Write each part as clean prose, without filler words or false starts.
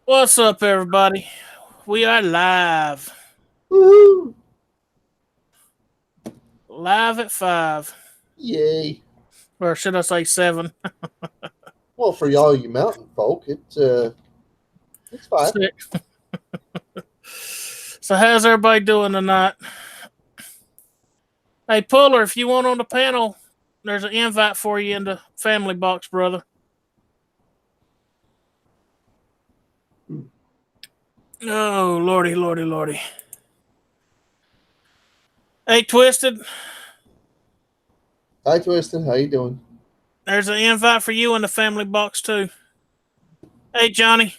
What's up, everybody? We are live. Woohoo! Live at 5. Yay! Or should I say 7? Well, for y'all, you mountain folk, it's 5. 6. So, how's everybody doing tonight? Hey, Puller, if you want on the panel, there's an invite for you in the family box, brother. Oh, lordy, lordy, lordy. Hey, Twisted, Hi, Twisted. How you doing? there's an invite for you in the family box, too. Hey, Johnny.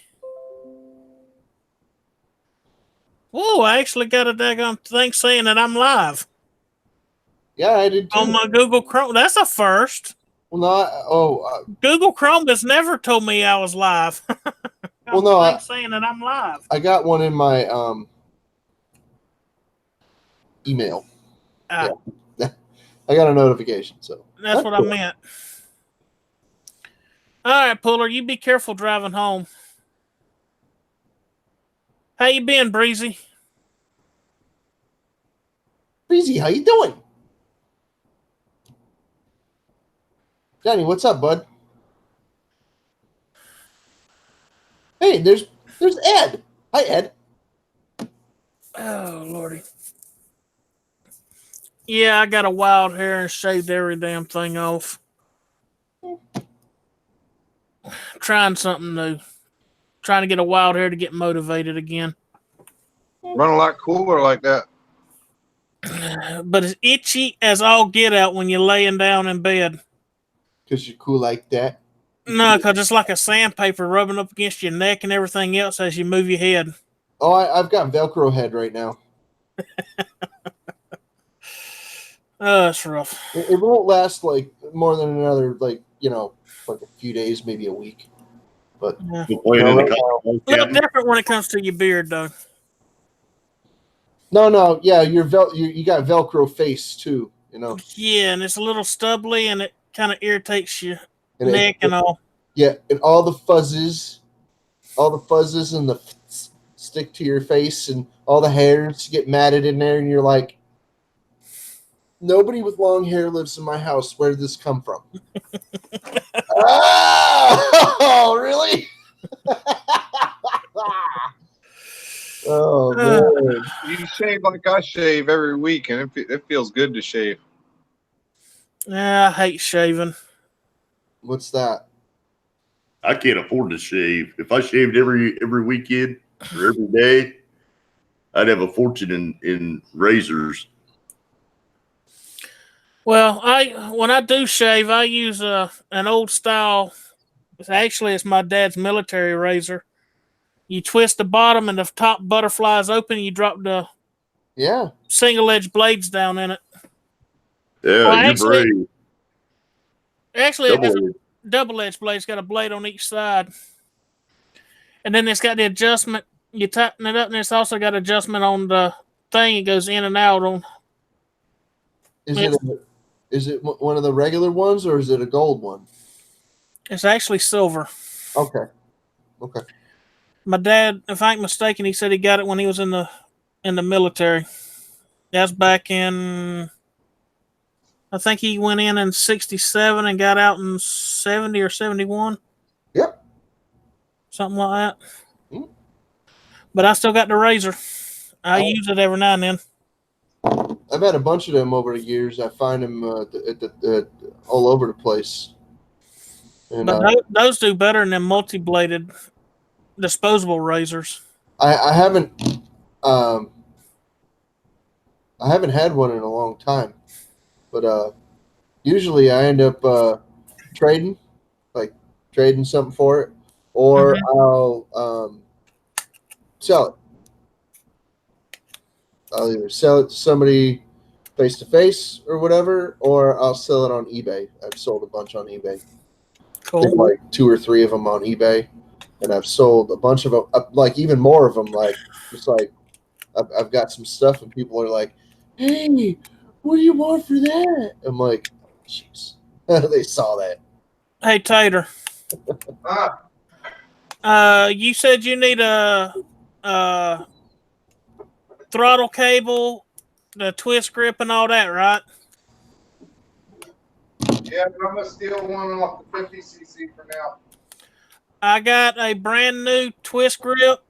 Whoa, I actually got a daggone thing saying that I'm live Yeah, I did too. on my Google Chrome. That's a first. Well, no, Google Chrome has never told me I was live. well, no, I'm saying that I'm live. I got one in my email. Ah, Yeah, I got a notification. So that's what I meant. All right, Puller, you be careful driving home. How you been, Breezy? Breezy, how you doing? Johnny, what's up, bud? Hey, there's Ed. Hi, Ed. Oh, Lordy. Yeah, I got a wild hair and shaved every damn thing off. Trying something new. Trying to get a wild hair to get motivated again. Run a lot cooler like that. But it's itchy as all get out when you're laying down in bed. Because you're cool like that. No, because it's like a sandpaper rubbing up against your neck and everything else as you move your head. Oh, I've got Velcro head right now. Oh, that's rough. It won't last like more than another like a few days, maybe a week. But Yeah. no, A little different when it comes to your beard, though. no, yeah, you got Velcro face too, Yeah, and it's a little stubbly and it kind of irritates your and neck and all. Yeah, and all the fuzzes and the stick to your face, and all the hairs get matted in there, and you're like, nobody with long hair lives in my house. Where did this come from? Oh, really? Oh man! You shave like I shave every week, and it feels good to shave. Yeah, I hate shaving. What's that? I can't afford to shave. If I shaved every weekend or every day, I'd have a fortune in razors. Well, when I do shave, I use an old style. It's my dad's military razor. You twist the bottom and the top butterfly is open. You drop the single edge blades down in it. Yeah, Well, you're brave. Actually, it's a double edged blade. It's got a blade on each side, and then it's got the adjustment. You tighten it up, and it's also got adjustment on the thing. It goes in and out on. Is it one of the regular ones, or is it a gold one? It's actually silver. Okay. My dad, if I ain't mistaken, he said he got it when he was in the military. That's back in. I think he went in '67 and got out in '70 or '71. Yep. Something like that. Mm. But I still got the razor. I use it every now and then. I've had a bunch of them over the years. I find them all over the place. And, but those do better than them multi-bladed disposable razors. I haven't had one in a long time, but usually I end up trading something for it, or I'll sell it. I'll either sell it to somebody face to face or whatever, or I'll sell it on eBay. I've sold a bunch on eBay. Cool. There's like 2 or 3 of them on eBay, and I've sold a bunch of them, like even more of them. Like just like I've got some stuff, and people are like, "Hey, what do you want for that?" I'm like, "Jeez." They saw that. Hey, Tater. You said you need a throttle cable, the twist grip, and all that, right? Yeah, but I'm gonna steal one off the 50cc for now. I got a brand new twist grip,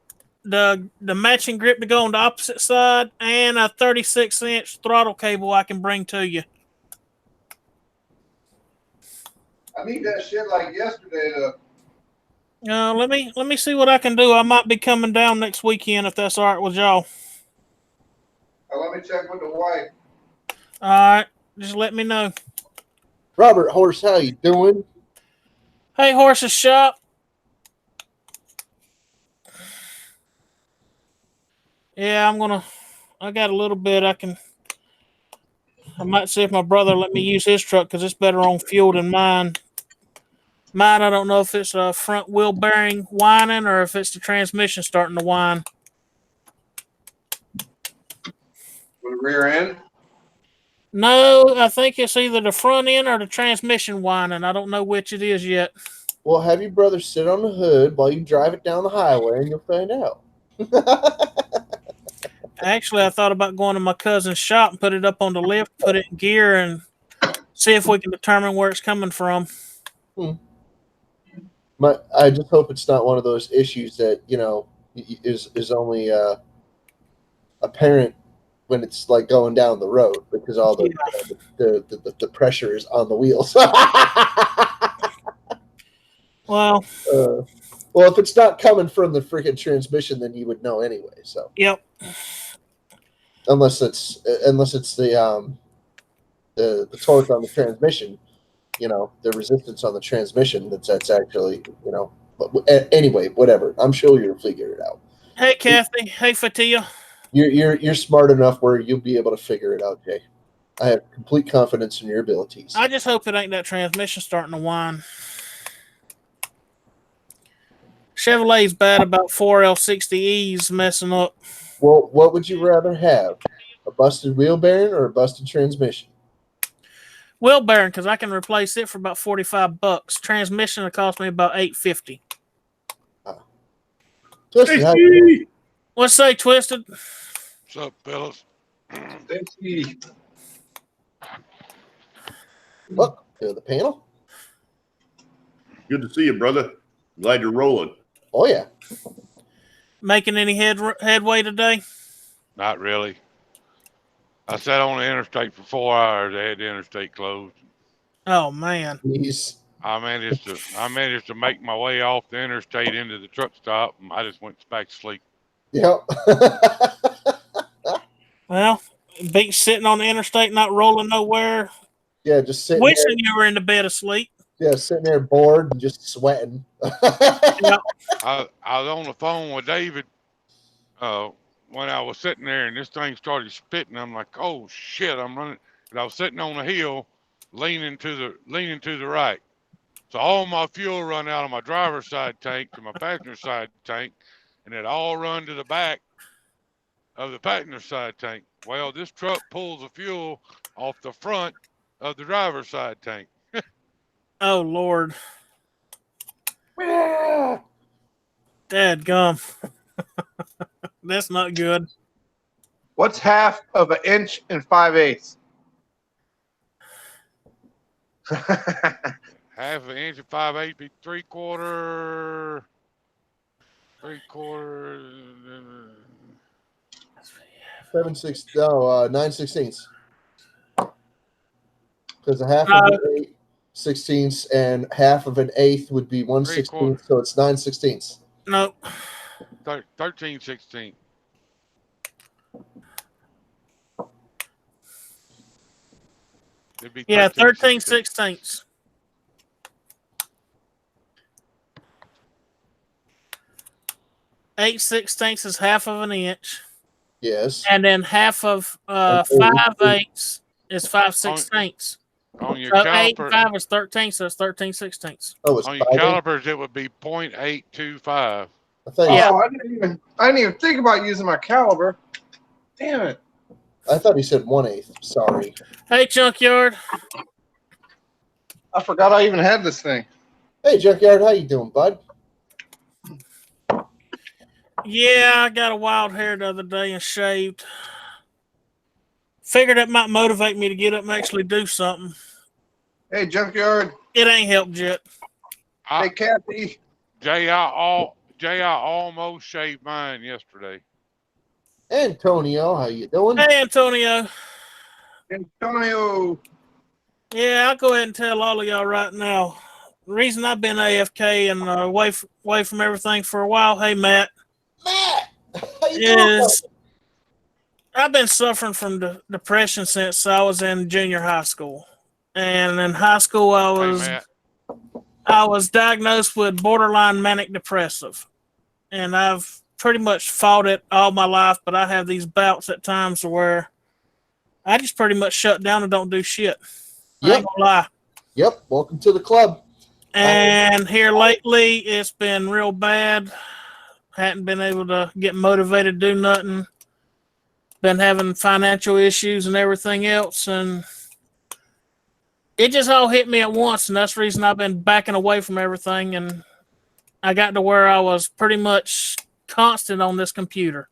the matching grip to go on the opposite side, and a 36-inch throttle cable I can bring to you. I need that shit like yesterday to. Let me see what I can do. I might be coming down next weekend if that's all right with y'all. Let me check with the wife. All right, just let me know. Robert Horse, how you doing? Hey, Horse's Shop. Yeah, I got a little bit. I might see if my brother let me use his truck because it's better on fuel than mine. Mine, I don't know if it's a front wheel bearing whining or if it's the transmission starting to whine. With the rear end? No, I think it's either the front end or the transmission whining. I don't know which it is yet. Well, have your brother sit on the hood while you drive it down the highway, and you'll find out. Actually, I thought about going to my cousin's shop and put it up on the lift, put it in gear, and see if we can determine where it's coming from. I just hope it's not one of those issues that is only apparent when it's like going down the road because all the pressure is on the wheels. Well, well, if it's not coming from the freaking transmission, then you would know anyway. So yep. Unless it's the torque on the transmission, the resistance on the transmission. That's actually But anyway, whatever. I'm sure you'll figure it out. Hey, Kathy. Hey, Fatia. You're smart enough where you'll be able to figure it out, Jay. I have complete confidence in your abilities. I just hope it ain't that transmission starting to whine. Chevrolet's bad about 4L60Es messing up. Well, what would you rather have? A busted wheel bearing or a busted transmission? Wheel bearing, because I can replace it for about $45. Transmission will cost me about $850. Twisted, how What's say, Twisted? What's up, fellas? Thank you. look to the panel? Good to see you, brother. Glad you're rolling. Oh yeah. Making any headway today? Not really. I sat on the interstate for 4 hours. They had the interstate closed. Oh man. Jeez. I managed to make my way off the interstate into the truck stop, and I just went back to sleep. Yep. Well, beat sitting on the interstate, not rolling nowhere. Yeah, just sitting Wishing there. you were in the bed asleep. Yeah, sitting there bored and just sweating. Yep. I was on the phone with David when I was sitting there, and this thing started spitting. I'm like, "Oh shit!" I'm running, and I was sitting on the hill, leaning to the right. So all my fuel run out of my driver's side tank to my passenger side tank, and it all run to the back of the passenger side tank. Well, this truck pulls the fuel off the front of the driver's side tank. Oh Lord. Yeah. Dadgum. That's not good. What's half of an inch and 5/8? Half an inch and 5/8 be 3/4. 3/4. 9/16. Because a half of an 8/16 and half of an eighth would be 1/16, so it's 9/16. Nope. 13/16. It'd be Yeah, 13/16. 13/16. Eight sixteenths is half of an inch. Yes. And then half of 5/8 is 5/16. On your So 8 caliper, and 5 is 13, so it's 13/16. Oh, it's on your 5/8? calipers, it would be 0.825. I thought, Yeah. Oh, I didn't even think about using my caliber. Damn it. I thought he said 1/8. Sorry. Hey, Junkyard. I forgot I even had this thing. Hey, Junkyard, how you doing, bud? Yeah, I got a wild hair the other day and shaved. Figured it might motivate me to get up and actually do something. Hey, Junkyard. It ain't helped yet. Hey, Kathy. Jay, I almost shaved mine yesterday. Antonio, how you doing? Hey, Antonio. Antonio. Yeah, I'll go ahead and tell all of y'all right now. The reason I've been AFK and away from everything for a while, hey, Matt, Matt, how you doing? is I've been suffering from depression since I was in junior high school. And in high school, Hey, Matt. I was diagnosed with borderline manic depressive. And I've pretty much fought it all my life, but I have these bouts at times where I just pretty much shut down and don't do shit. I ain't gonna lie. Yep. Welcome to the club. And here lately, it's been real bad. Hadn't been able to get motivated to do nothing. Been having financial issues and everything else. And it just all hit me at once. And that's the reason I've been backing away from everything. And I got to where I was pretty much constant on this computer.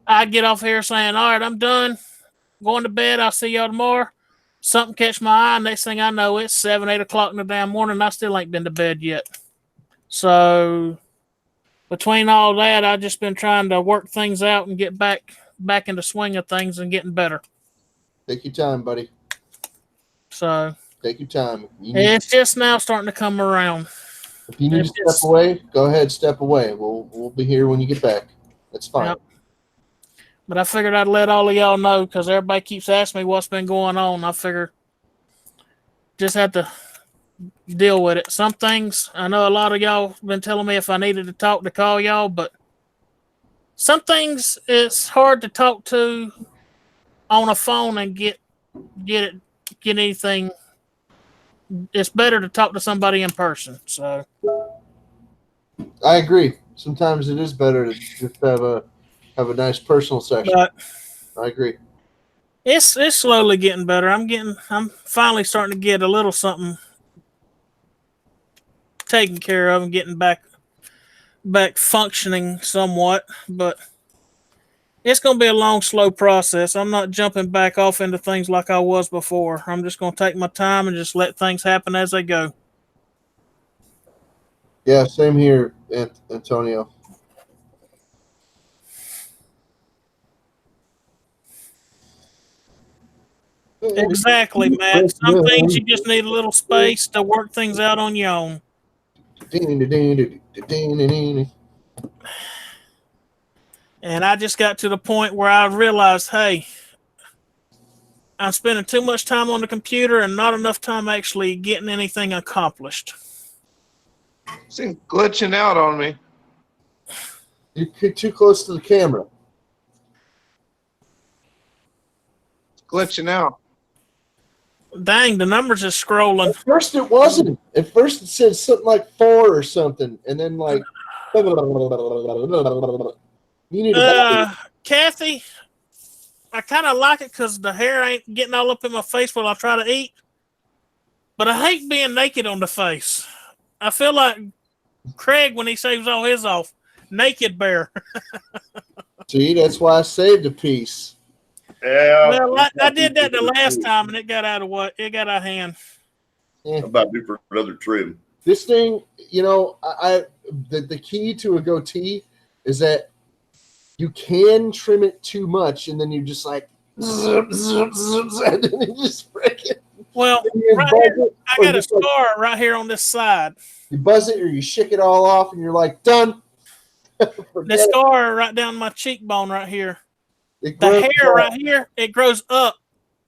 I'd get off here saying, all right, I'm done. Going to bed. I'll see y'all tomorrow. Something catch my eye. Next thing I know, it's 7, 8 o'clock in the damn morning. And I still ain't been to bed yet. So between all that, I've just been trying to work things out and get back in the swing of things and getting better. Take your time, buddy. So take your time. It's just now starting to come around. If you need to step away, go ahead, step away. We'll be here when you get back. That's fine. Yep. But I figured I'd let all of y'all know because everybody keeps asking me what's been going on. I figured just have to deal with it. Some things, I know a lot of y'all been telling me if I needed to talk to call y'all, but some things it's hard to talk to on a phone and get anything. It's better to talk to somebody in person. So I agree. Sometimes it is better to just have a nice personal session. But I agree. It's slowly getting better. I'm finally starting to get a little something taken care of and getting back functioning somewhat, but it's going to be a long, slow process. I'm not jumping back off into things like I was before. I'm just going to take my time and just let things happen as they go. Yeah, same here, Antonio. Exactly, Matt. Some things you just need a little space to work things out on your own. And I just got to the point where I realized, hey, I'm spending too much time on the computer and not enough time actually getting anything accomplished. Seems glitching out on me. You're too close to the camera. It's glitching out. Dang, the numbers is scrolling. At first it wasn't. At first it said something like 4 or something, and then like. You need Kathy, I kind of like it because the hair ain't getting all up in my face while I try to eat. But I hate being naked on the face. I feel like Craig when he shaves all his off. Naked bear. See, that's why I saved a piece. Yeah. Well, I did that the last time and it got out of hand. Yeah. I'm about due for another trim. This thing, the key to a goatee is that you can trim it too much, and then you just like zip, zip, zip, and then you just break it. Well, right here, I got a scar right here on this side. You buzz it or you shake it all off, and you're like, done. The scar right down my cheekbone right here. The hair right here, it grows up,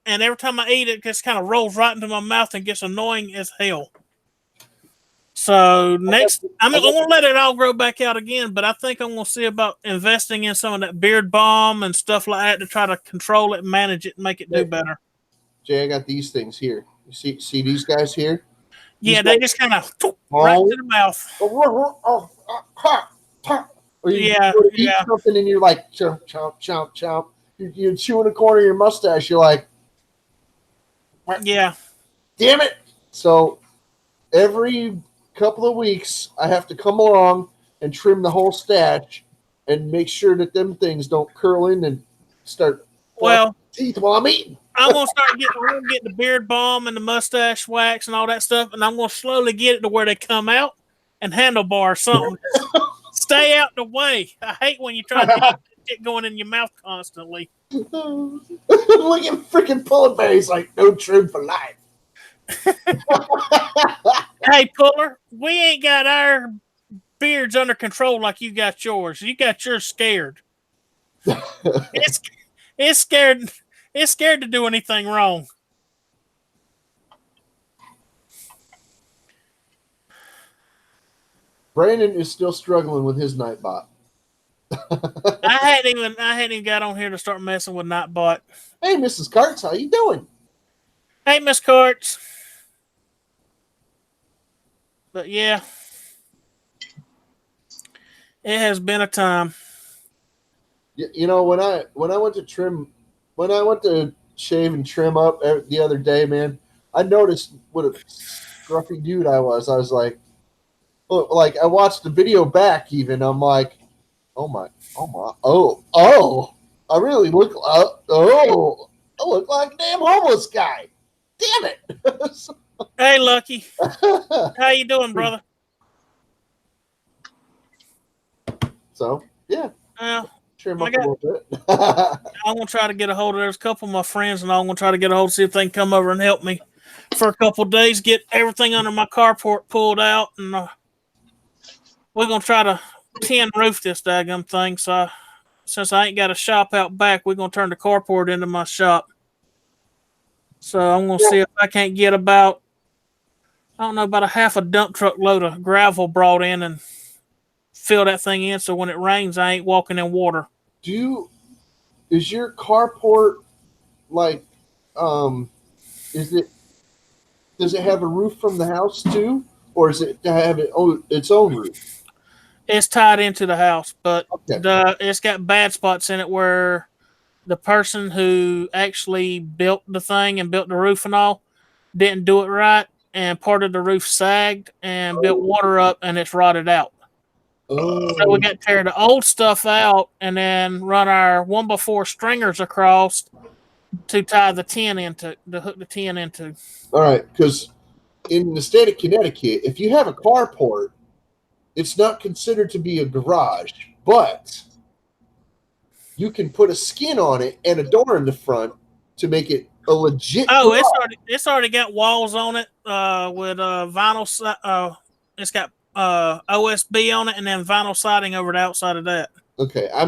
and every time I eat it, just kind of rolls right into my mouth and gets annoying as hell. So next, I'm going to let it all grow back out again, but I think I'm going to see about investing in some of that beard balm and stuff like that to try to control it, manage it, and make it do better. Jay, I got these things here. You see these guys here? Yeah, they just kind of right to the mouth. Or you eat something and you're like, chomp, chomp, chomp, chomp. You're chewing a corner of your mustache. You're like, yeah, damn it. So every couple of weeks, I have to come along and trim the whole stash and make sure that them things don't curl in and start Well, teeth while I'm eating. I'm gonna get the beard balm and the mustache wax and all that stuff, and I'm gonna slowly get it to where they come out and handlebar something. Stay out the way. I hate when you try to get shit going in your mouth constantly. Look at freaking Puller Bear. He's like, no trim for life. Hey, Puller, we ain't got our beards under control like you got yours. You got yours scared. It's scared. It's scared to do anything wrong. Brandon is still struggling with his Nightbot. I hadn't even got on here to start messing with Nightbot. Hey, Mrs. Karts, how you doing? Hey, Miss Karts. But yeah, it has been a time. You know, when I went to shave and trim up the other day, man, I noticed what a scruffy dude I was. I was like I watched the video back. Even I'm like, oh, I really look. I look like a damn homeless guy. Damn it. Hey, Lucky. How you doing, brother? So yeah, trim up a little bit. I'm gonna try to get a hold of. There's a couple of my friends, and I'm gonna try to get a hold, see if they can come over and help me for a couple of days, get everything under my carport pulled out, and we're gonna try to tin roof this daggum thing. So, since I ain't got a shop out back, we're gonna turn the carport into my shop. So I'm gonna see if I can't get about a half a dump truck load of gravel brought in and fill that thing in. So when it rains, I ain't walking in water. Is your carport like does it have a roof from the house too, or is it to have its own roof? It's tied into the house, but Okay. it's got bad spots in it where the person who actually built the thing and built the roof and all didn't do it right, and part of the roof sagged and built water up, and it's rotted out. So we got to tear the old stuff out and then run our 1x4 stringers across to tie the tin into, to hook the tin into. All right, because in the state of Connecticut, if you have a carport, it's not considered to be a garage, but you can put a skin on it and a door in the front to make it a legit. Oh, garage. it's already got walls on it with vinyl. It's got OSB on it and then vinyl siding over the outside of that. Okay, I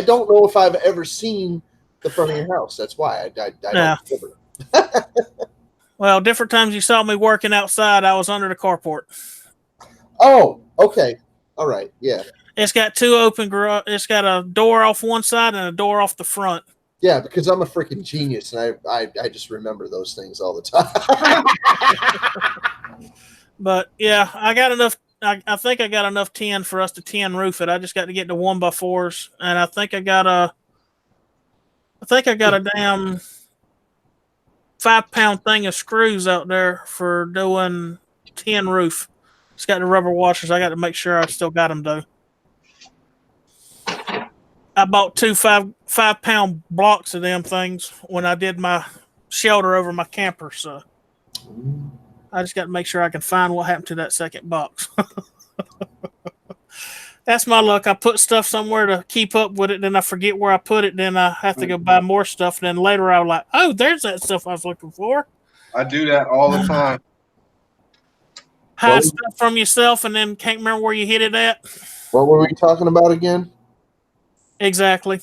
don't know if I've ever seen the front of your house. That's why I don't remember. Well, different times you saw me working outside, I was under the carport. Oh, okay. All right. Yeah. It's got two open garage. It's got a door off one side and a door off the front. Yeah, because I'm a freaking genius, and I just remember those things all the time. But yeah, I got enough. I think I got enough tin for us to tin roof it. I just got to get the 1x4s, and I think I got a damn 5-pound thing of screws out there for doing tin roof. It's got the rubber washers. I got to make sure I still got them though. I bought two 5-pound blocks of them things when I did my shelter over my camper. So I just got to make sure I can find what happened to that second box. That's my luck. I put stuff somewhere to keep up with it, then I forget where I put it, then I have to go buy more stuff. And then later I'm like, oh, there's that stuff I was looking for. I do that all the time. Hide stuff from yourself and then can't remember where you hid it at. What were we talking about again? Exactly.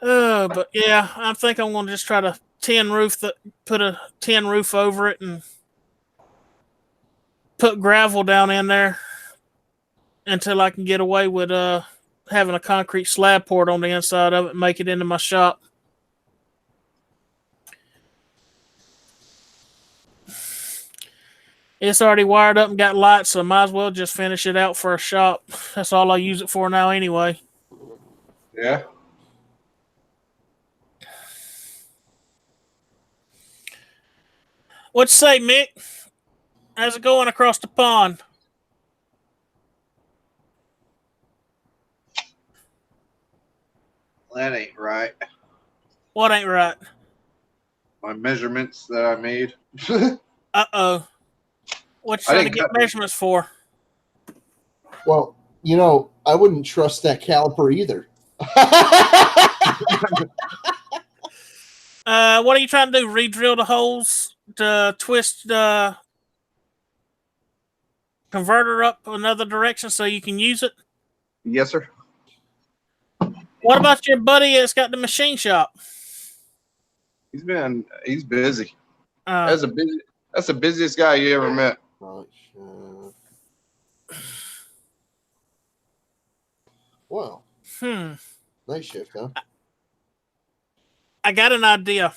But yeah, I think I'm going to just try to put a tin roof over it and put gravel down in there until I can get away with having a concrete slab poured on the inside of it and make it into my shop. It's already wired up and got lights, so I might as well just finish it out for a shop. That's all I use it for now anyway. Yeah. What you say, Mick? How's it going across the pond? That ain't right. What ain't right? My measurements that I made. Uh-oh. What you I trying to didn't get cut- measurements for? Well, I wouldn't trust that caliper either. What are you trying to do? Re-drill the holes to twist the converter up another direction so you can use it? Yes, sir. What about your buddy that's got the machine shop? He's busy. Uh, That's the busiest guy you ever met. Wow. hmm. Night shift, huh? I got an idea.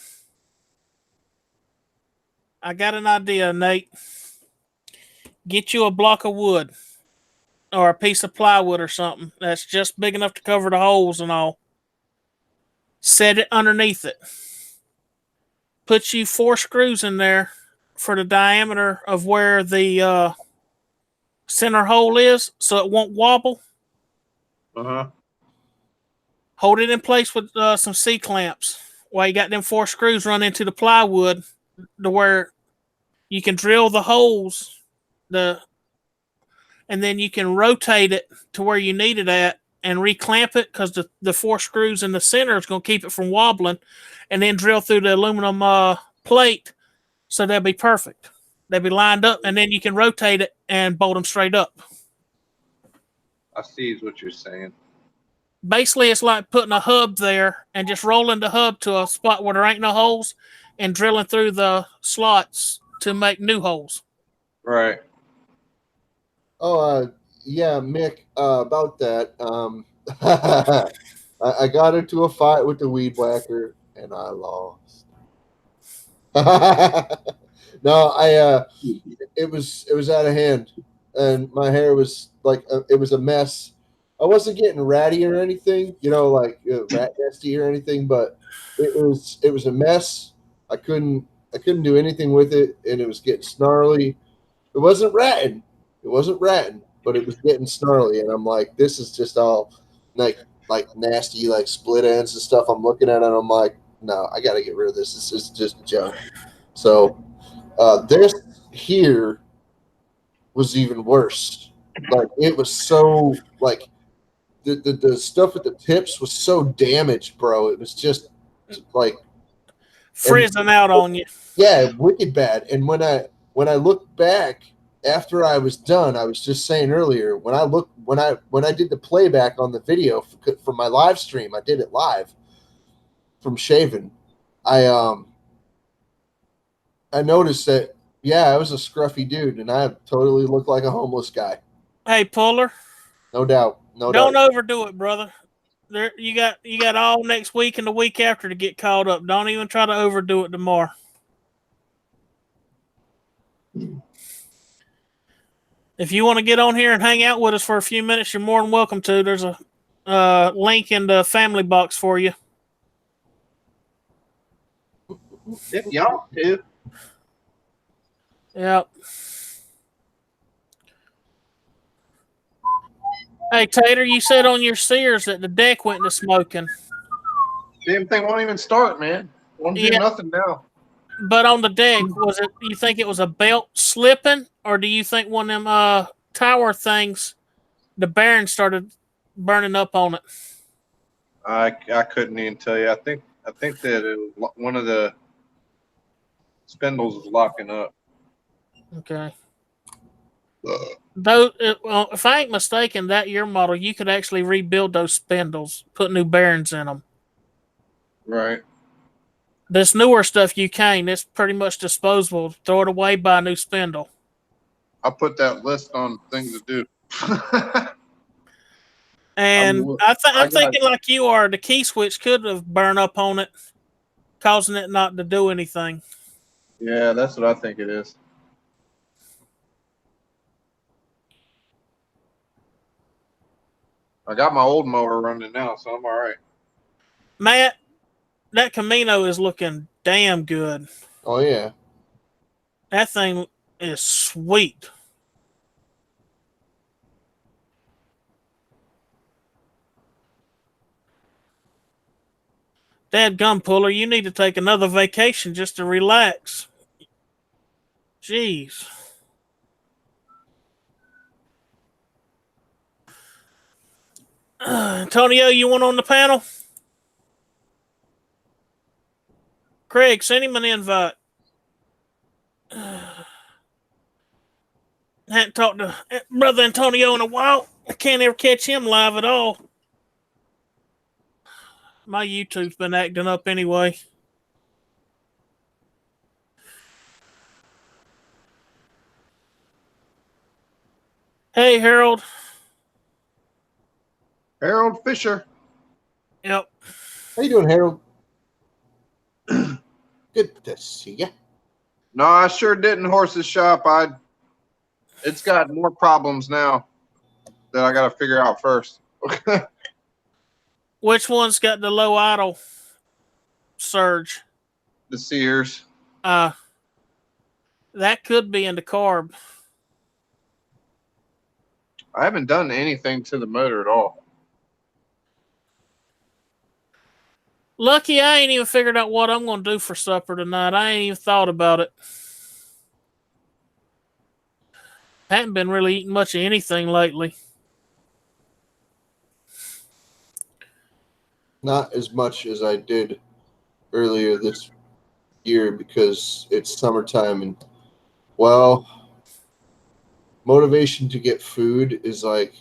Nate. Get you a block of wood or a piece of plywood or something that's just big enough to cover the holes and all. Set it underneath it. Put you 4 screws in there for the diameter of where the center hole is so it won't wobble. Uh-huh. Hold it in place with some C-clamps while you got them 4 screws run into the plywood to where you can drill the holes, and then you can rotate it to where you need it at and reclamp it because the 4 screws in the center is going to keep it from wobbling, and then drill through the aluminum plate so they'll be perfect. They'll be lined up, and then you can rotate it and bolt them straight up. I see what you're saying. Basically, it's like putting a hub there and just rolling the hub to a spot where there ain't no holes and drilling through the slots to make new holes. Right. Oh, yeah, Mick, about that. I got into a fight with the weed whacker and I lost. No, it was out of hand, and my hair was like it was a mess. I wasn't getting ratty or anything, like rat nasty or anything, but it was a mess. I couldn't do anything with it, and it was getting snarly. It wasn't ratting, but it was getting snarly, and I'm like, this is just all like nasty, like split ends and stuff. I'm looking at it, and I'm like, no, I got to get rid of this. This is just junk. So this here was even worse. Like it was so like the stuff at the tips was so damaged, bro. It was just like Frizzing out on you. Yeah, wicked bad. And when I look back after I was done, I was just saying earlier when I did the playback on the video for my live stream, I did it live from shaving. I noticed that I was a scruffy dude, and I totally looked like a homeless guy. Hey, Puller. No doubt. Don't overdo it, brother. You got all next week and the week after to get caught up. Don't even try to overdo it tomorrow. If you want to get on here and hang out with us for a few minutes, you're more than welcome to. There's a link in the family box for you. If y'all do. Yep. Hey, Tater, you said on your Sears that the deck went to smoking. Damn thing won't even start, man. Won't do nothing now. But on the deck, you think it was a belt slipping, or do you think one of them tower things, the bearing started burning up on it? I couldn't even tell you. I think that one of the spindles was locking up. Okay. Though, if I ain't mistaken, that year model, you could actually rebuild those spindles, put new bearings in them. Right. This newer stuff you can't. It's pretty much disposable. Throw it away, buy a new spindle. I put that list on things to do. And I'm thinking like you are. The key switch could have burned up on it, causing it not to do anything. Yeah, that's what I think it is. I got my old mower running now, so I'm all right. Matt, that Camino is looking damn good. Oh yeah. That thing is sweet. Dad gum puller, you need to take another vacation just to relax. Jeez. Antonio, you want on the panel? Craig, send him an invite. Hadn't talked to Brother Antonio in a while. I can't ever catch him live at all. My YouTube's been acting up anyway. Hey, Harold. Harold Fisher. Yep. How you doing, Harold? Good to see you. No, I sure didn't horse his shop. It's got more problems now that I got to figure out first. Which one's got the low idle surge? The Sears. That could be in the carb. I haven't done anything to the motor at all. Lucky I ain't even figured out what I'm going to do for supper tonight. I ain't even thought about it. I haven't been really eating much of anything lately. Not as much as I did earlier this year because it's summertime and, well, motivation to get food is like.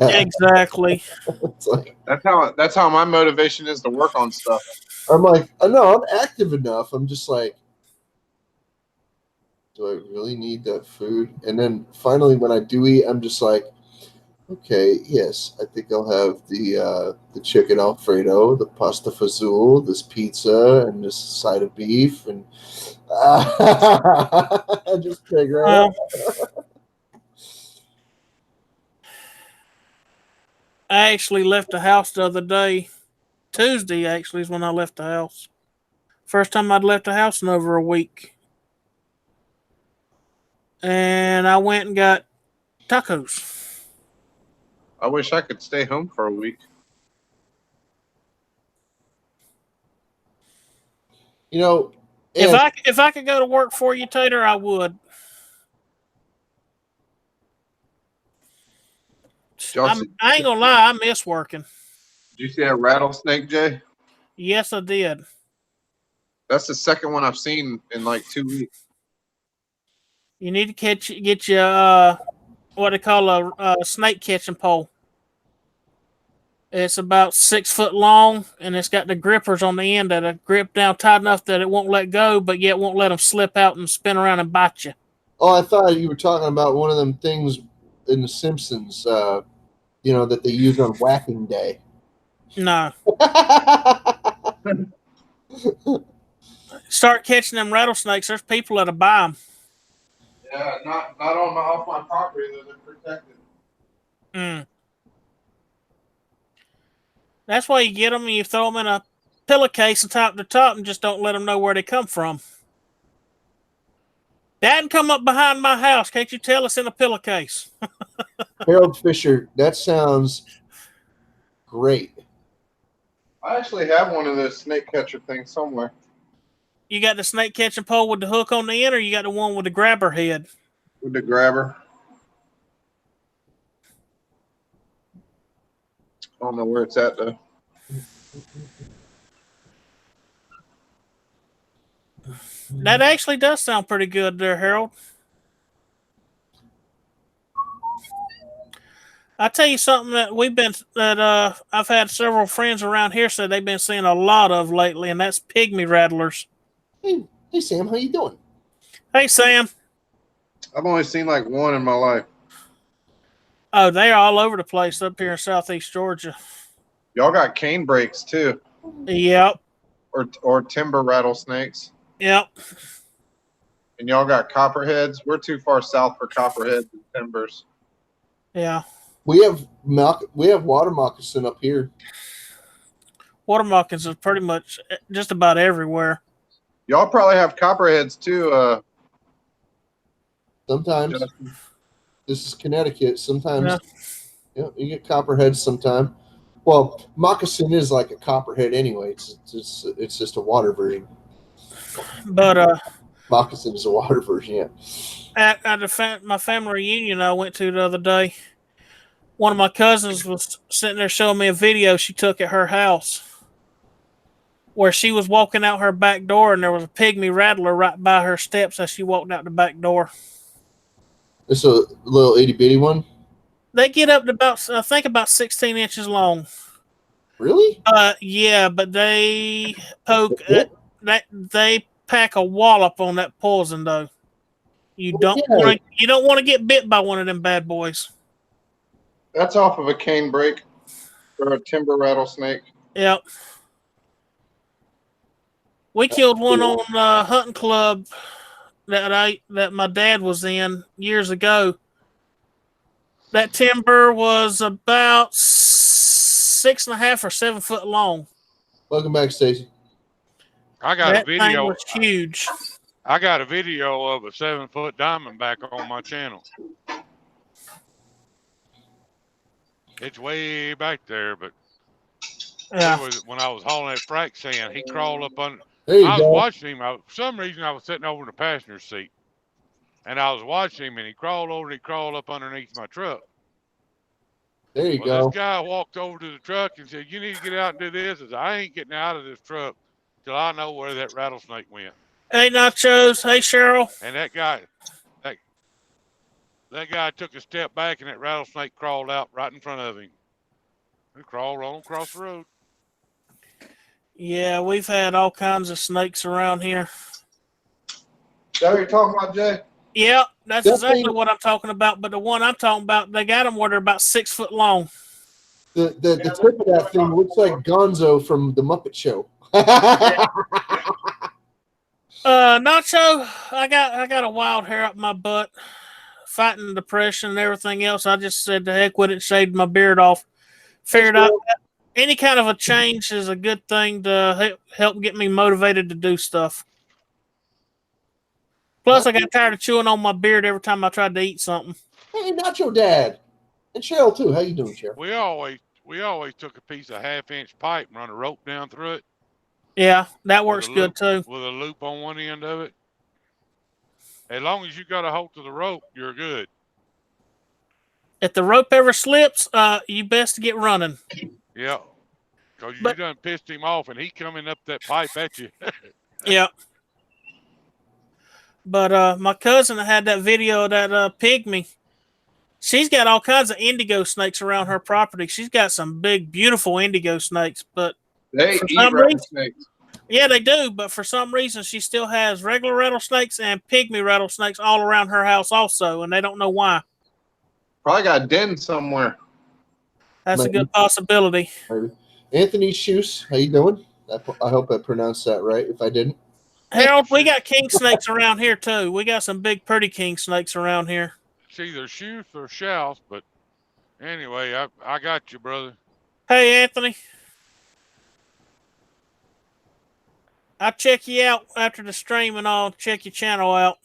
Exactly. It's like, That's how my motivation is to work on stuff. I'm like, no, I'm active enough. I'm just like, do I really need that food? And then finally, when I do eat, I'm just like, okay, yes, I think I'll have the chicken Alfredo, the pasta fazool, this pizza, and this side of beef, and just figure it out. I actually left the house the other day. Tuesday, actually, is when I left the house. First time I'd left the house in over a week. And I went and got tacos. I wish I could stay home for a week. You know, if I could go to work for you, Tater, I would. I ain't gonna lie, I miss working. Did you see that rattlesnake, Jay? Yes, I did. That's the second one I've seen in like 2 weeks. You need to get you what they call a snake catching pole. It's about 6 foot long, and it's got the grippers on the end that are gripped down tight enough that it won't let go, but yet won't let them slip out and spin around and bite you. Oh, I thought you were talking about one of them things in The Simpsons, that they use on whacking day. No. Start catching them rattlesnakes. There's people that'll buy them. Yeah, not off my property. They're protected. That's why you get them and you throw them in a pillowcase and top to top and just don't let them know where they come from. Dad come up behind my house. Can't you tell it's in a pillowcase? Harold Fisher, that sounds great. I actually have one of those snake catcher things somewhere. You got the snake catching pole with the hook on the end, or you got the one with the grabber head? With the grabber. I don't know where it's at though. That actually does sound pretty good there, Harold. I tell you something that I've had several friends around here say they've been seeing a lot of lately, and that's pygmy rattlers. Hey Sam, how you doing? Hey, Sam. I've only seen like one in my life. Oh, they're all over the place up here in southeast Georgia. Y'all got cane brakes too. Yep. Or timber rattlesnakes. Yep. And y'all got copperheads. We're too far south for copperheads and timbers. Yeah. We have water moccasin up here. Water moccasins is pretty much just about everywhere. Y'all probably have copperheads too. Sometimes. Justin. This is Connecticut. Sometimes, Yeah. you get copperheads sometime. Well, moccasin is like a copperhead anyway. It's just a water version. But Moccasin is a water version, yeah. at my family reunion I went to the other day, one of my cousins was sitting there showing me a video she took at her house where she was walking out her back door and there was a pygmy rattler right by her steps as she walked out the back door. It's a little itty bitty one. They get up to about, I think, about 16 inches long. Really? Yeah, but they poke. Yeah. They pack a wallop on that poison though. You Well, don't want to get bit by one of them bad boys. That's off of a cane break or a timber rattlesnake. Yep. We killed one on a hunting club that my dad was in years ago. That timber was about 6.5 or 7 foot long. Welcome back, Stacy. I got That a thing video. was huge. I got a video of a 7-foot diamondback on my channel. It's way back there, but Yeah. when I was hauling that frac sand, he crawled up under. There you I was go. watching him. For some reason, I was sitting over in the passenger seat, and I was watching him, and he crawled over and he crawled up underneath my truck. There you Well, go. this guy walked over to the truck and said, "You need to get out and do this." I said, "I ain't getting out of this truck till I know where that rattlesnake went." Hey, Nachos. Hey, Cheryl. And that guy took a step back, and that rattlesnake crawled out right in front of him. He crawled on across the road. Yeah, we've had all kinds of snakes around here. Is that what you're talking about, Jay? Yeah, that's That exactly thing- what I'm talking about. But the one I'm talking about, they got them where they're about 6 foot long. The tip of that thing looks like Gonzo from the Muppet Show. Nacho, I got a wild hair up my butt, fighting depression and everything else. I just said to heck with it, shaved my beard off. Figured out that any kind of a change is a good thing to help get me motivated to do stuff. Plus, I got tired of chewing on my beard every time I tried to eat something. Hey, Nacho Dad. And Cheryl, too. How you doing, Cheryl? We always took a piece of 1/2-inch pipe and run a rope down through it. Yeah, that works with a good loop, too. With a loop on one end of it. As long as you got a hold to the rope, you're good. If the rope ever slips, you best get running. Yeah. Because you done pissed him off and he coming up that pipe at you. Yeah. But my cousin had that video of that pygmy. She's got all kinds of indigo snakes around her property. She's got some big, beautiful indigo snakes, but They for eat some reason, rattlesnakes. yeah, they do. But for some reason, she still has regular rattlesnakes and pygmy rattlesnakes all around her house, also, and they don't know why. Probably got a den somewhere. That's a good possibility. Maybe. Anthony Shoes, how you doing? I hope I pronounced that right. If I didn't, Harold, we got king snakes around here too. We got some big, pretty king snakes around here. It's either shoes or shells, but anyway, I got you, brother. Hey, Anthony. I'll check you out after the stream and I'll check your channel out.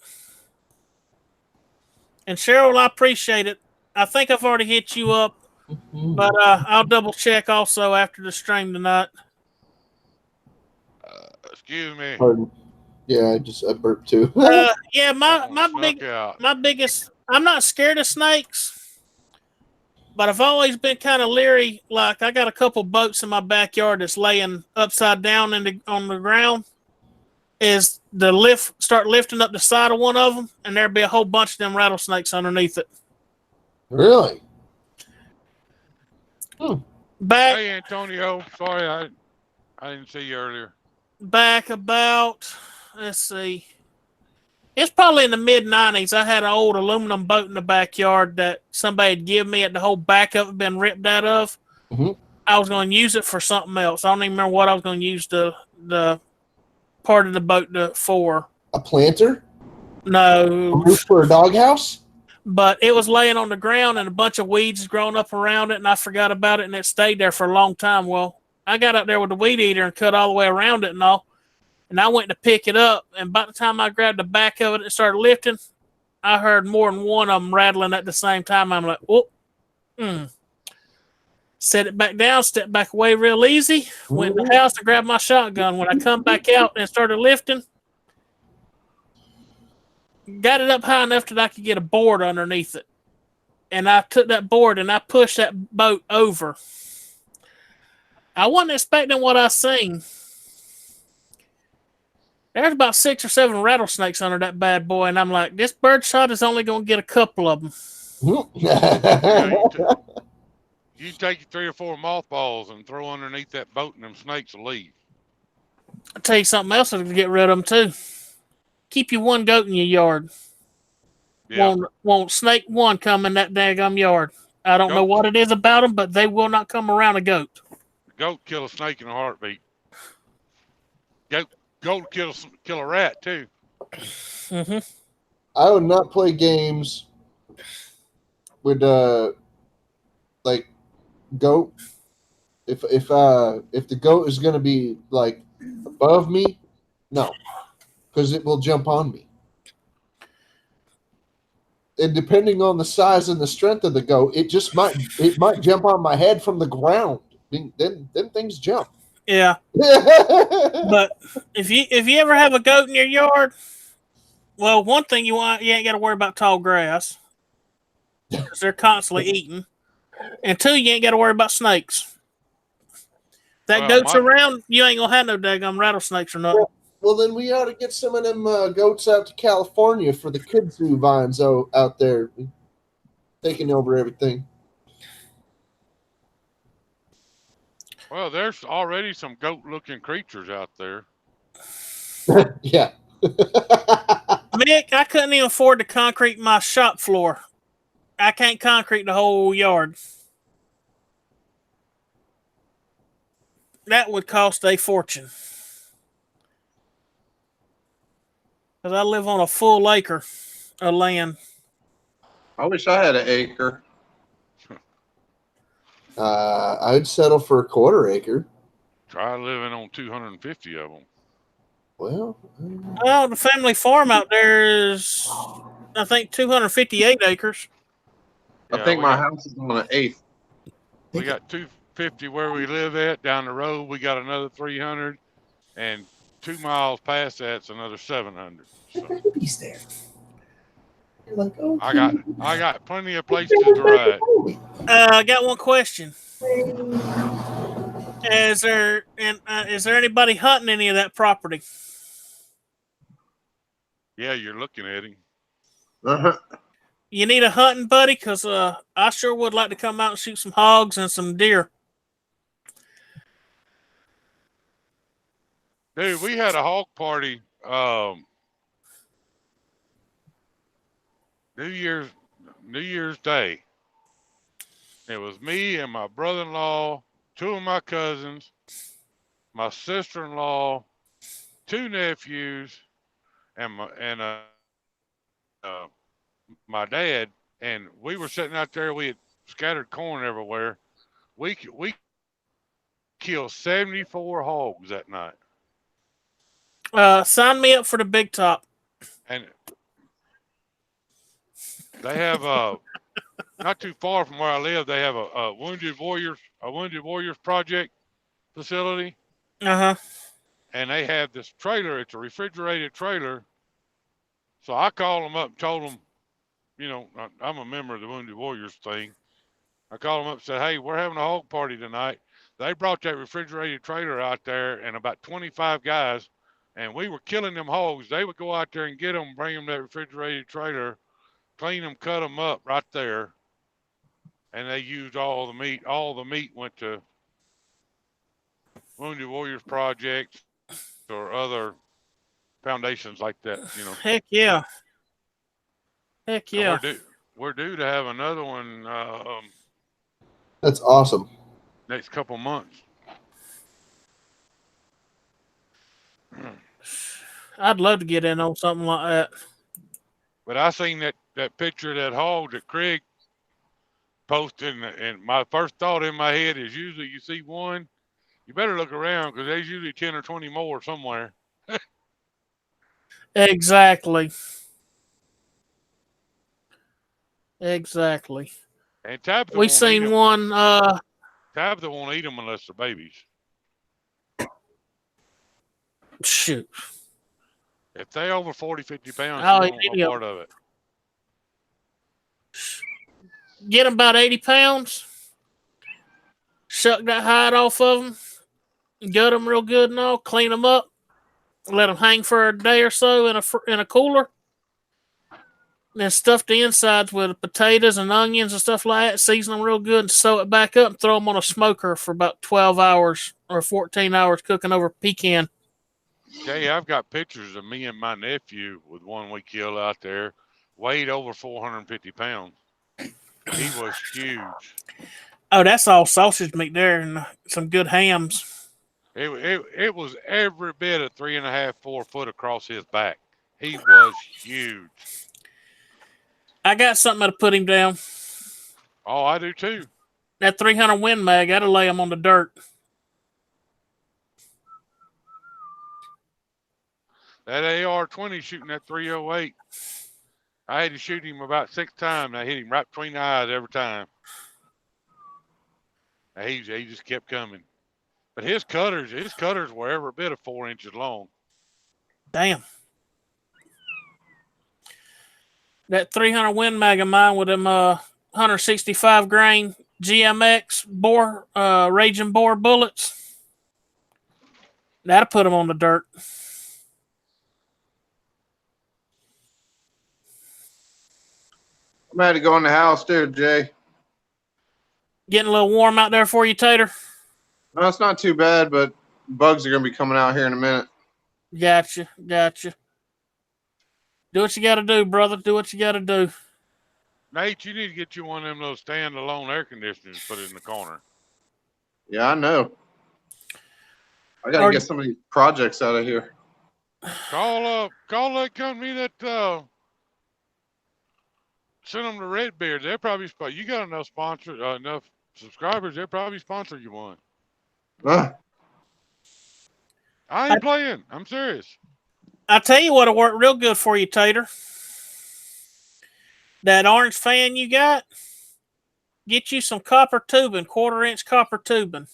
And Cheryl, I appreciate it. I think I've already hit you up, but I'll double check also after the stream tonight. Excuse me. pardon. Yeah, I burped too. Yeah, my biggest. I'm not scared of snakes, but I've always been kind of leery. Like I got a couple boats in my backyard that's laying upside down on the ground. Is the start lifting up the side of one of them, and there'd be a whole bunch of them rattlesnakes underneath it. Really? Back Hey, Antonio. Sorry, I didn't see you earlier. back about, let's see, it's probably in the mid-90s. I had an old aluminum boat in the backyard that somebody had given me, at the whole back of it been ripped out of. Mhm. I was going to use it for something else. I don't even remember what I was going to use the part of the boat for. A planter? A No, roof for a doghouse? but it was laying on the ground and a bunch of weeds grown up around it, and I forgot about it, and it stayed there for a long time. Well, I got up there with the weed eater and cut all the way around it and all. And I went to pick it up, and by the time I grabbed the back of it and started lifting, I heard more than one of them rattling at the same time. I'm like, whoop. Set it back down, stepped back away real easy, went in the house and grabbed my shotgun. When I come back out and started lifting, got it up high enough that I could get a board underneath it. And I took that board and I pushed that boat over. I wasn't expecting what I seen. There's about 6 or 7 rattlesnakes under that bad boy, and I'm like, this bird shot is only going to get a couple of them. Yeah, you take 3 or 4 mothballs and throw underneath that boat, and them snakes will leave. I'll tell you something else to get rid of them, too. Keep your one goat in your yard. Yeah. Won't snake one come in that daggum yard. I don't know what it is about them, but they will not come around a goat. Goat kill a snake in a heartbeat. Goat kill a rat, too. Mm-hmm. I would not play games with like goat. If the goat is going to be like above me, no, because it will jump on me. And depending on the size and the strength of the goat, it might jump on my head from the ground. Then things jump. Yeah. But if you ever have a goat in your yard, well, one thing you ain't got to worry about tall grass because they're constantly eating, and 2, you ain't got to worry about snakes. If that goat's around, you ain't gonna have no daggum rattlesnakes or nothing. Well, then we ought to get some of them goats out to California for the kudzu vines out there, taking over everything. Well, there's already some goat-looking creatures out there. Yeah. Mick, I couldn't even afford to concrete my shop floor. I can't concrete the whole yard. That would cost a fortune. Because I live on a full acre of land. I wish I had an acre. I'd settle for a 1/4 acre. Try living on 250 of them. Well, the family farm out there is, I think, 258 acres. I think my house is on an 1/8. We got 250 where we live at. Down the road, we got another 300, and 2 miles past that's another 700. So he's there. You're like, oh, I got plenty of places to ride. I got one question. Is there anybody hunting any of that property? Yeah, you're looking at him. Uh-huh. You need a hunting buddy? Because I sure would like to come out and shoot some hogs and some deer. Dude, we had a hog party New Year's Day. It was me and my brother-in-law, 2 of my cousins, my sister-in-law, 2 nephews, and my dad. And we were sitting out there. We had scattered corn everywhere. We killed 74 hogs that night. Sign me up for the big top. And they have not too far from where I live. They have a Wounded Warriors Project facility. Uh-huh. And they have this trailer. It's a refrigerated trailer. So I called them up and told them, you know, I'm a member of the Wounded Warriors thing. I called them up and said, hey, we're having a hog party tonight. They brought that refrigerated trailer out there and about 25 guys, and we were killing them hogs. They would go out there and get them, bring them that refrigerated trailer, clean them, cut them up right there, and they used all the meat. All the meat went to Wounded Warriors Project or other foundations like that, you know. Heck yeah. Heck yeah. We're due to have another one that's awesome. next couple months. I'd love to get in on something like that. But I seen that picture of that hog that Craig posted, and my first thought in my head is usually you see one, you better look around because there's usually 10 or 20 more somewhere. Exactly. Exactly. And Tabitha We won't eat seen them. one. Tabitha won't eat them unless they're babies. Shoot. If they over 40, 50 pounds, she Oh, don't want no part of it. get them about 80 pounds. Shuck that hide off of them. Gut them real good and all. Clean them up. Let them hang for a day or so in a cooler. Then stuff the insides with potatoes and onions and stuff like that. Season them real good and sew it back up and throw them on a smoker for about 12 hours or 14 hours cooking over pecan. Jay, I've got pictures of me and my nephew with one we killed out there. Weighed over 450 pounds. He was huge. Oh, that's all sausage meat there and some good hams. It was every bit of 3.5, 4 foot across his back. He was huge. I got something to put him down. Oh, I do too. That 300 Win Mag, that'll lay him on the dirt. That AR-20 shooting that 308. I had to shoot him about 6 times. I hit him right between the eyes every time. He just kept coming. But his cutters were every bit of 4 inches long. Damn. That 300 Win Mag of mine with them 165 grain GMX bore, Raging Bore bullets. That'll put him on the dirt. I'm had to go in the house too, Jay. Getting a little warm out there for you, Tater? No, it's not too bad, but bugs are gonna be coming out here in a minute. Gotcha. Do what you got to do, brother. Do what you got to do. Nate, you need to get you one of them little standalone air conditioners and put it in the corner. Yeah, I know. I gotta get some of these projects out of here. Call that company that send them to Redbeard. They'll probably you got enough sponsors, enough subscribers. They'll probably sponsor you one. Huh? I ain't playing. I'm serious. I tell you what'll work real good for you, Tater. That orange fan you got, get you some copper tubing, 1/4 inch copper tubing.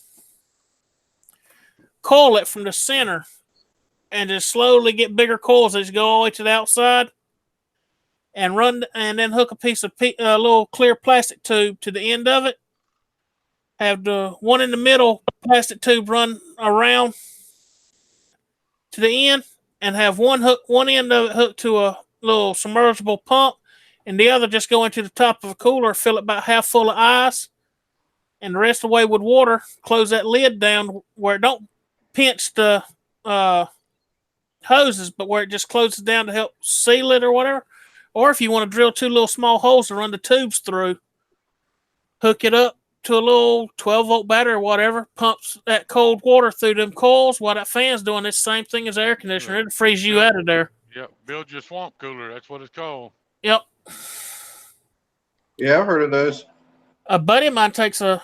Coil it from the center and just slowly get bigger coils as you go all the way to the outside. And then hook a piece of little clear plastic tube to the end of it. Have the one in the middle plastic tube run around to the end, and have one end of it hooked to a little submersible pump, and the other just go into the top of a cooler, fill it about half full of ice, and the rest of the way with water. Close that lid down where it don't pinch the hoses, but where it just closes down to help seal it or whatever. Or if you want to drill 2 little small holes to run the tubes through, hook it up to a little 12-volt battery or whatever, pumps that cold water through them coils while that fan's doing this same thing as the air conditioner. It'll freeze you out of there. Yep, build your swamp cooler. That's what it's called. Yep. Yeah, I've heard of those. A buddy of mine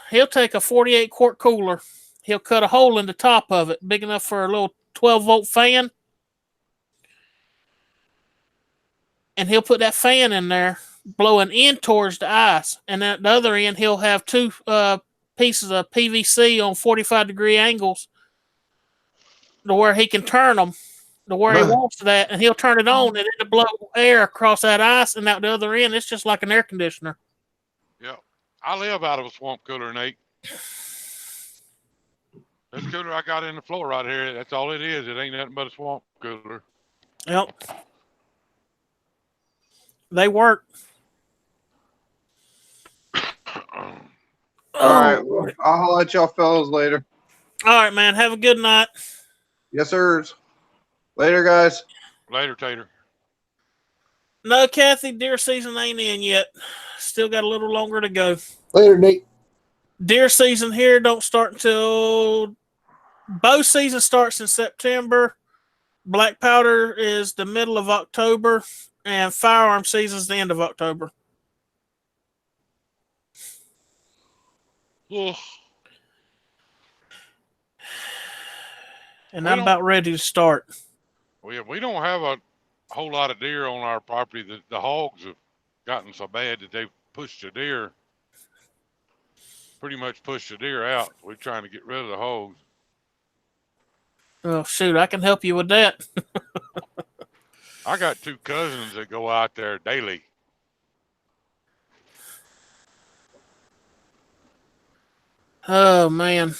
he'll take a 48-quart cooler. He'll cut a hole in the top of it, big enough for a little 12-volt fan. And he'll put that fan in there, blowing in towards the ice. And then at the other end, he'll have 2 pieces of PVC on 45-degree angles to where he can turn them to where he wants that. And he'll turn it on, and it'll blow air across that ice. And out the other end, it's just like an air conditioner. Yep. I live out of a swamp cooler, Nate. This cooler I got in the floor right here, that's all it is. It ain't nothing but a swamp cooler. Yep. They work. All right. Well, I'll holler at y'all fellas later. All right, man. Have a good night. Yes, sirs. Later, guys. Later, Tater. No, Kathy, deer season ain't in yet. Still got a little longer to go. Later, Nate. Deer season here don't start until bow season starts in September. Black powder is the middle of October, and firearm season is the end of October. Ugh. And I'm about ready to start. We don't have a whole lot of deer on our property. The hogs have gotten so bad that they've pushed the deer, pretty much pushed the deer out. We're trying to get rid of the hogs. Oh shoot, I can help you with that. I got 2 cousins that go out there daily. Oh man,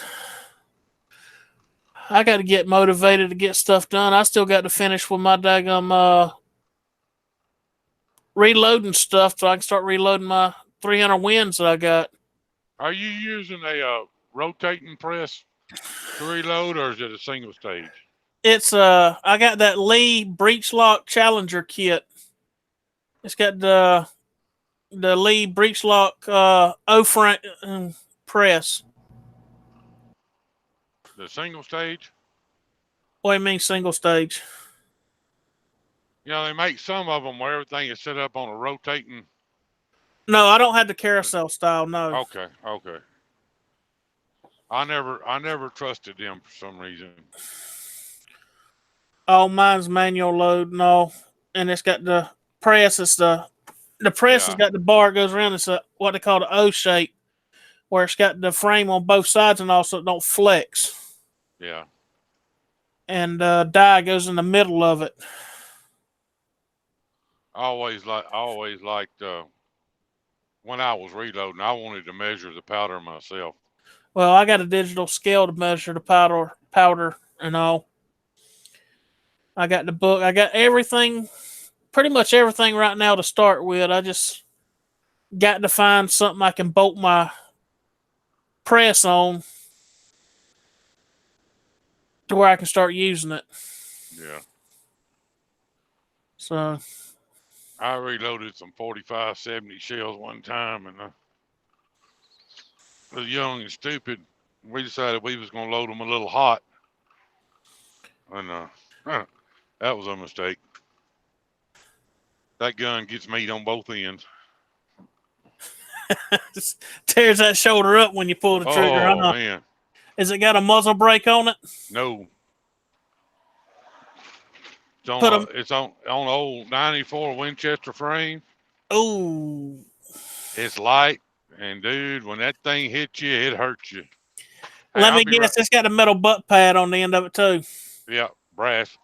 I got to get motivated to get stuff done. I still got to finish with my daggum reloading stuff so I can start reloading my 300 wins that I got. Are you using a rotating press to reload, or is it a single stage? It's I got that Lee breech lock Challenger kit. It's got the Lee breech lock O front press. The single stage? What do you mean single stage? You know, they make some of them where everything is set up on a rotating. No, I don't have the carousel style. No. Okay, okay. I never trusted them for some reason. Oh, mine's manual load. No, and it's got the press. It's the press has got the bar goes around. It's what they call the O shape, where it's got the frame on both sides and also it don't flex. Yeah. And die goes in the middle of it. I always liked when I was reloading, I wanted to measure the powder myself. Well, I got a digital scale to measure the powder and all. I got the book. I got everything, pretty much everything right now to start with. I just got to find something I can bolt my press on to where I can start using it. Yeah. So I reloaded some 45-70 shells one time, and I was young and stupid. We decided we was going to load them a little hot, and that was a mistake. That gun gets meat on both ends. just tears that shoulder up when you pull the trigger. Oh, man. Has it got a muzzle brake on it? No. It's on old 94 Winchester frame. Oh. It's light, and dude, when that thing hits you, it hurts you. Hey, Let me guess, it's got a metal butt pad on the end of it too. Yeah, brass.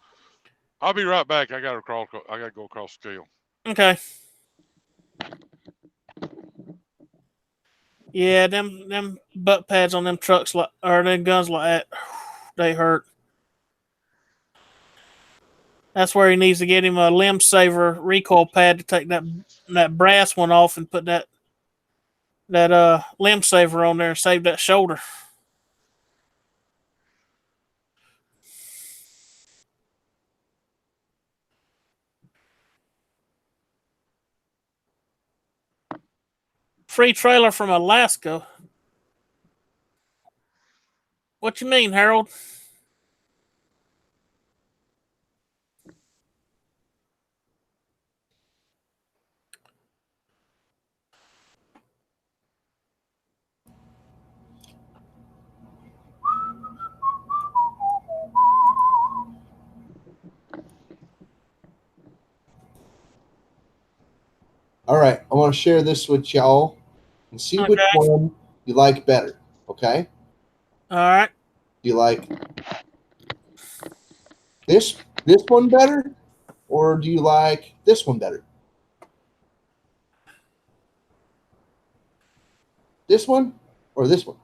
I'll be right back. I gotta go across the scale. Okay. Yeah, them butt pads on them trucks or them guns like that, they hurt. That's where he needs to get him a limb saver recoil pad to take that brass one off and put that limb saver on there and save that shoulder. Free trailer from Alaska. What you mean, Harold? All right, I want to share this with y'all and see which one you like better. Okay. All right. Do you like this one better, or do you like this one better? This one or this one?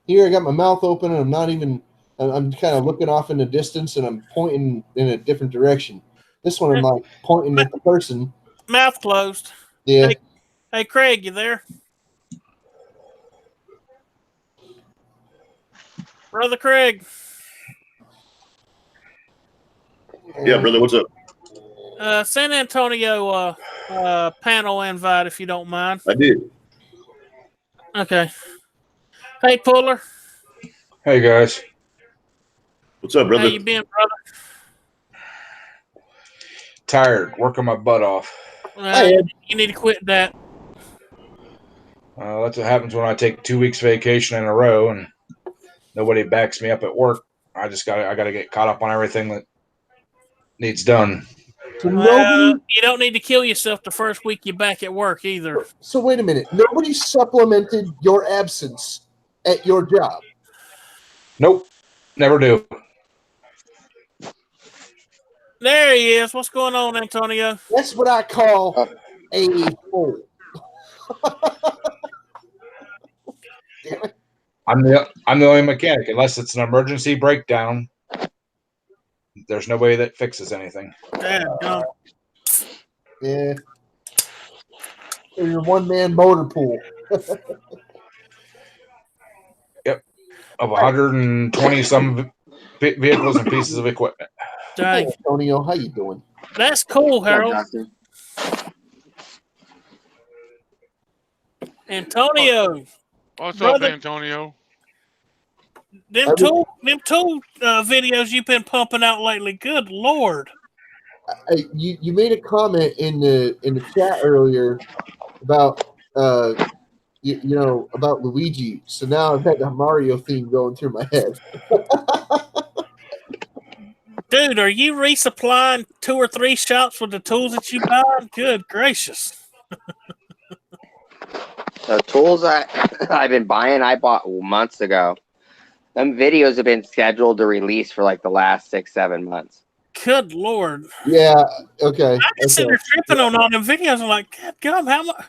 Here I got my mouth open and I'm kind of looking off in the distance and I'm pointing in a different direction. This one I'm like pointing at the person. Mouth closed. Yeah. Hey Craig, you there? Brother Craig. Yeah, brother, what's up? San Antonio panel invite if you don't mind. I did. Okay. Hey Puller. Hey guys. What's up, brother? How you been, brother? Tired, working my butt off. You need to quit that. That's what happens when I take 2 weeks vacation in a row, and nobody backs me up at work. I gotta get caught up on everything that needs done. So Well, you don't need to kill yourself the first week you're back at work either. So wait a minute. Nobody supplemented your absence at your job. Nope, never do. There he is. What's going on, Antonio? That's what I call a hole. Damn it. I'm the only mechanic unless it's an emergency breakdown. There's nobody that fixes anything. Damn, Yeah. So you're one man motor pool. Yep, of 120 some vehicles and pieces of equipment. dang. Hey, Antonio, how you doing? That's cool, Harold. Antonio, What's Brother- up, Antonio? them two videos you've been pumping out lately. Good Lord. You made a comment in the chat earlier about you know about Luigi. So now I've had the Mario theme going through my head. Dude, are you resupplying 2 or 3 shops with the tools that you buy? Good gracious. The tools I've been buying, I bought months ago. Them videos have been scheduled to release for like the last 6-7 months. Good Lord. Yeah. Okay. I just sit there tripping on all them videos. I'm like, God gum, how much?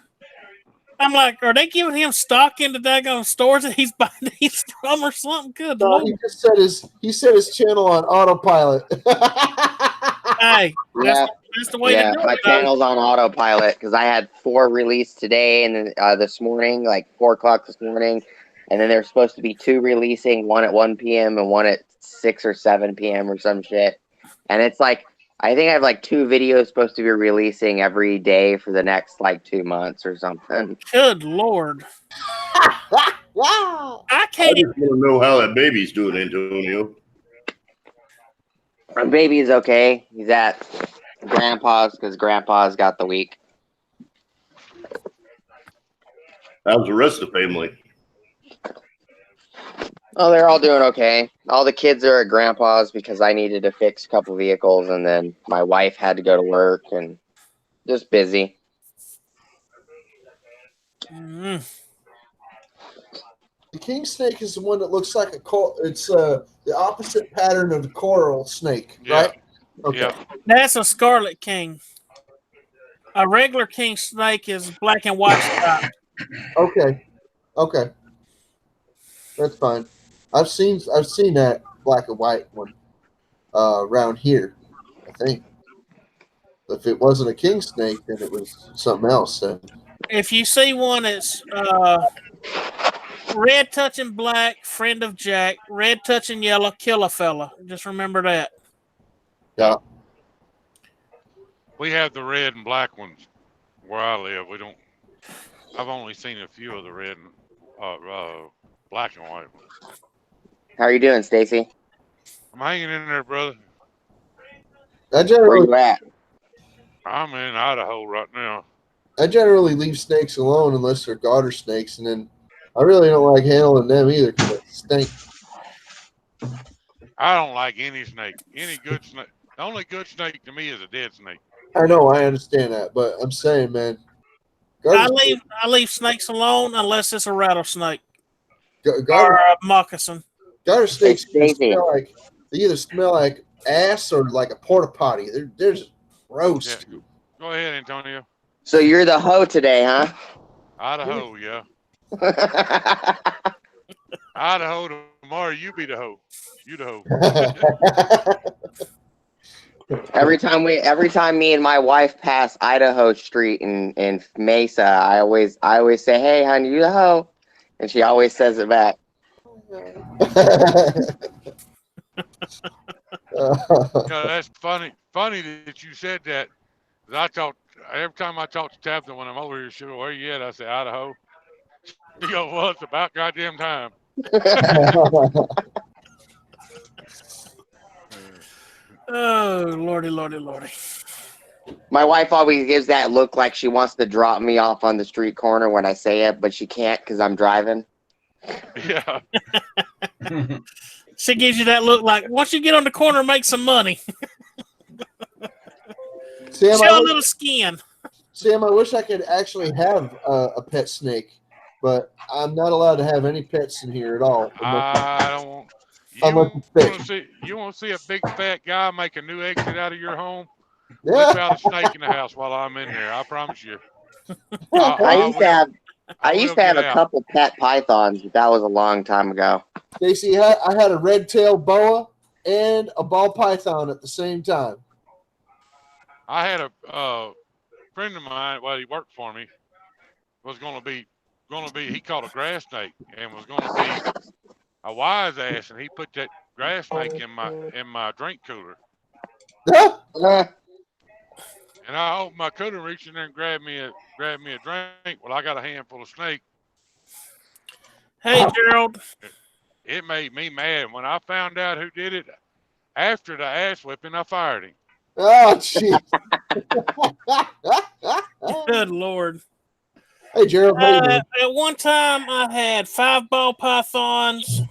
I'm like, are they giving him stock in the daggone stores that he's buying these from or something? Good No, Lord. he set his channel on autopilot. Hey, Yeah, that's the way yeah. to do My it. though. channel's on autopilot because I had 4 released today and then this morning, like 4 o'clock this morning, and then there's supposed to be 2 releasing, one at 1 p.m. and one at 6 or 7 p.m. or some shit. And it's like, I think I have like 2 videos supposed to be releasing every day for the next like 2 months or something. Good Lord. Wow. I I can't just want to know how that baby's doing, Antonio. My baby's okay. He's at Grandpa's because Grandpa's got the week. How's the rest of the family? Oh, they're all doing okay. All the kids are at Grandpa's because I needed to fix a couple vehicles, and then my wife had to go to work, and just busy. The king snake is the one that looks like a coral. It's the opposite pattern of the coral snake, Yeah. right? Okay. Yeah. That's a scarlet king. A regular king snake is black and white striped. Okay. Okay. That's fine. I've seen that black and white one around here, I think. If it wasn't a king snake, then it was something else. Then. If you see one that's red touching black, friend of Jack, red touching yellow, kill a fella. Just remember that. Yeah. We have the red and black ones where I live. We don't. I've only seen a few of the red and black and white ones. How are you doing, Stacy? I'm hanging in there, brother. I Where generally you at? I'm in Idaho right now. leave snakes alone unless they're garter snakes, and then I really don't like handling them either because they stink. I don't like any snake. Any good snake. The only good snake to me is a dead snake. I know, I understand that, but I'm saying, man, I leave snakes alone unless it's a rattlesnake or garter a moccasin. snakes Hey, they either smell like ass or like a porta potty. They're just gross. Yeah. Go ahead, Antonio. So you're the hoe today, huh? Idaho, yeah. Idaho tomorrow. You be the hoe. You the hoe. every time me and my wife pass Idaho Street in Mesa, I always say, "Hey, honey, you the hoe," and she always says it back. That's funny. Funny that you said that. 'Cause I talk every time I talk to Tabitha when I'm over here. She goes, "Where you at?" I say, "Idaho." She goes, "Well, it's about goddamn time." Oh, lordy, lordy, lordy. My wife always gives that look like she wants to drop me off on the street corner when I say it, but she can't because I'm driving. Yeah. She gives you that look like, once you get on the corner, make some money. Sam, Show a little skin. Sam, I wish I could actually have a pet snake, but I'm not allowed to have any pets in here at all. I don't want. Unless it's You want to see a big fat guy make a new exit out of your home? Yeah. Whip out a snake in the house while I'm in there. I promise you. I used to have a get out. couple pet pythons, but that was a long time ago. Stacy, I had a red-tailed boa and a ball python at the same time. I had a friend of mine. Well, he worked for me. Was gonna be. He caught a grass snake and was gonna be a wise ass, and he put that grass snake in my drink cooler. Uh, And I opened my cooler, reached in there and grabbed me a drink. Well, I got a handful of snake. Hey, Gerald. It made me mad. When I found out who did it, after the ass whipping, I fired him. Oh, jeez. Good Lord. Hey, Gerald. How you doing? At one time, I had 5 ball pythons,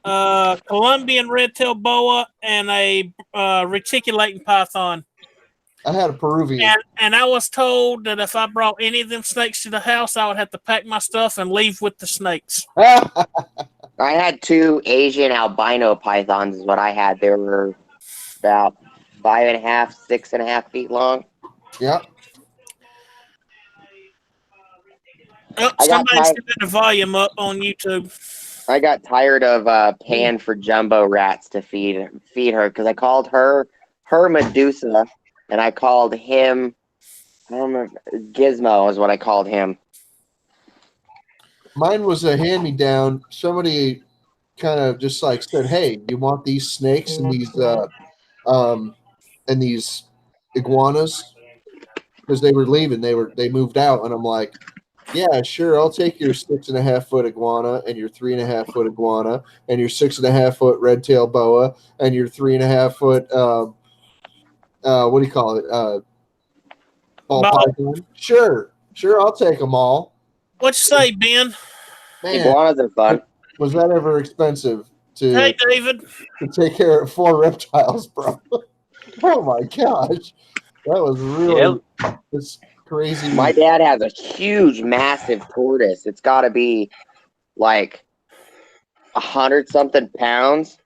Colombian red-tailed boa, and a reticulating python. I had a Peruvian. And I was told that if I brought any of them snakes to the house, I would have to pack my stuff and leave with the snakes. I had 2 Asian albino pythons is what I had. They were about 5.5, 6.5 feet long. Yep. Oh, somebody's got the volume up on YouTube. I got tired of paying for jumbo rats to feed her because I called her Medusa, and I called him, I don't remember, Gizmo is what I called him. Mine was a hand-me-down. Somebody kind of just like said, "Hey, you want these snakes and these iguanas?" Because they were leaving, they moved out, and I'm like, "Yeah, sure, I'll take your 6.5-foot iguana and your 3.5-foot iguana and your 6.5-foot red-tailed boa and your 3.5-foot what do you call it? Ball python. Sure, I'll take them all." What you say, Ben? Man, Iguanas are fun. was that ever expensive Hey, to David. take care of 4 reptiles, bro? Oh my gosh, that was really it's crazy. My dad has a huge, massive tortoise. It's got to be like 100-something pounds.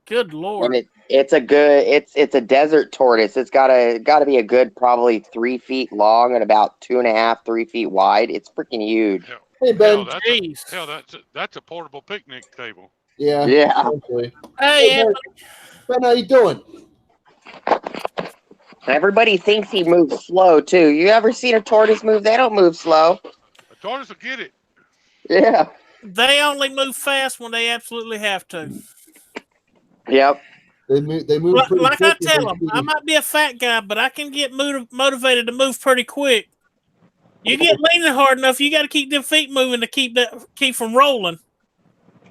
Good Lord. And it's a desert tortoise. It's got to be a good probably 3 feet long and about 2.5, 3 feet wide. It's freaking huge. Hey Ben. That's a portable picnic table. Yeah. Yeah. Hey, Ben, how you doing? Everybody thinks he moves slow too. You ever seen a tortoise move? They don't move slow. A tortoise will get it. Yeah. They only move fast when they absolutely have to. Yep. They move pretty like I quick. tell them, I might be a fat guy, but I can get motivated to move pretty quick. You get leaning hard enough, you got to keep them feet moving to keep from rolling.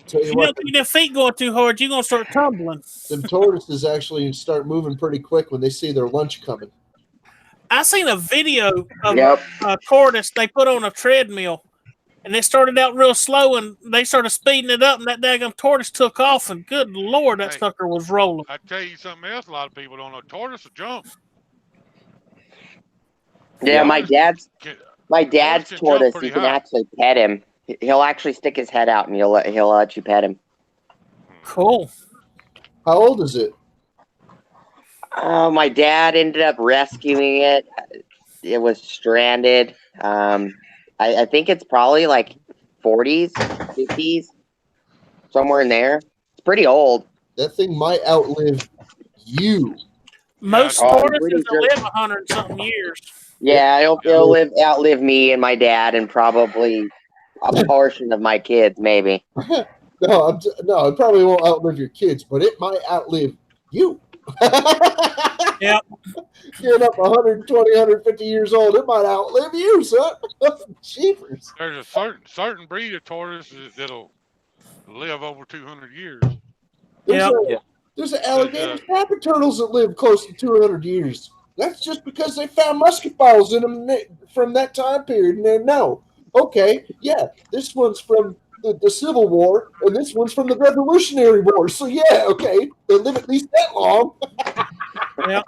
If you don't keep them feet going too hard, you're gonna start tumbling. Them tortoises actually start moving pretty quick when they see their lunch coming. I seen a video of a tortoise they put on a treadmill, and it started out real slow, and they started speeding it up, and that daggum tortoise took off, and good Lord, that sucker was rolling. I tell you something else. A lot of people don't know. Tortoise will jump. Yeah, my dad's tortoise. You can actually pet him. He'll actually stick his head out, and he'll let you pet him. Cool. How old is it? Oh, my dad ended up rescuing it. It was stranded. I think it's probably like 40s, 50s, somewhere in there. It's pretty old. That thing might outlive you. Most tortoises will live 100-something years. Yeah, it'll outlive me and my dad and probably a portion of my kids, maybe. No, it probably won't outlive your kids, but it might outlive you. Yep. Getting up 120, 150 years old, it might outlive you, son. Jeepers. There's a certain breed of tortoise that'll live over 200 years. There's an alligator snapper turtles that live close to 200 years. That's just because they found musket balls in them from that time period, and they know, okay, yeah, this one's from the Civil War, and this one's from the Revolutionary War. So yeah, okay, they live at least that long. Yeah.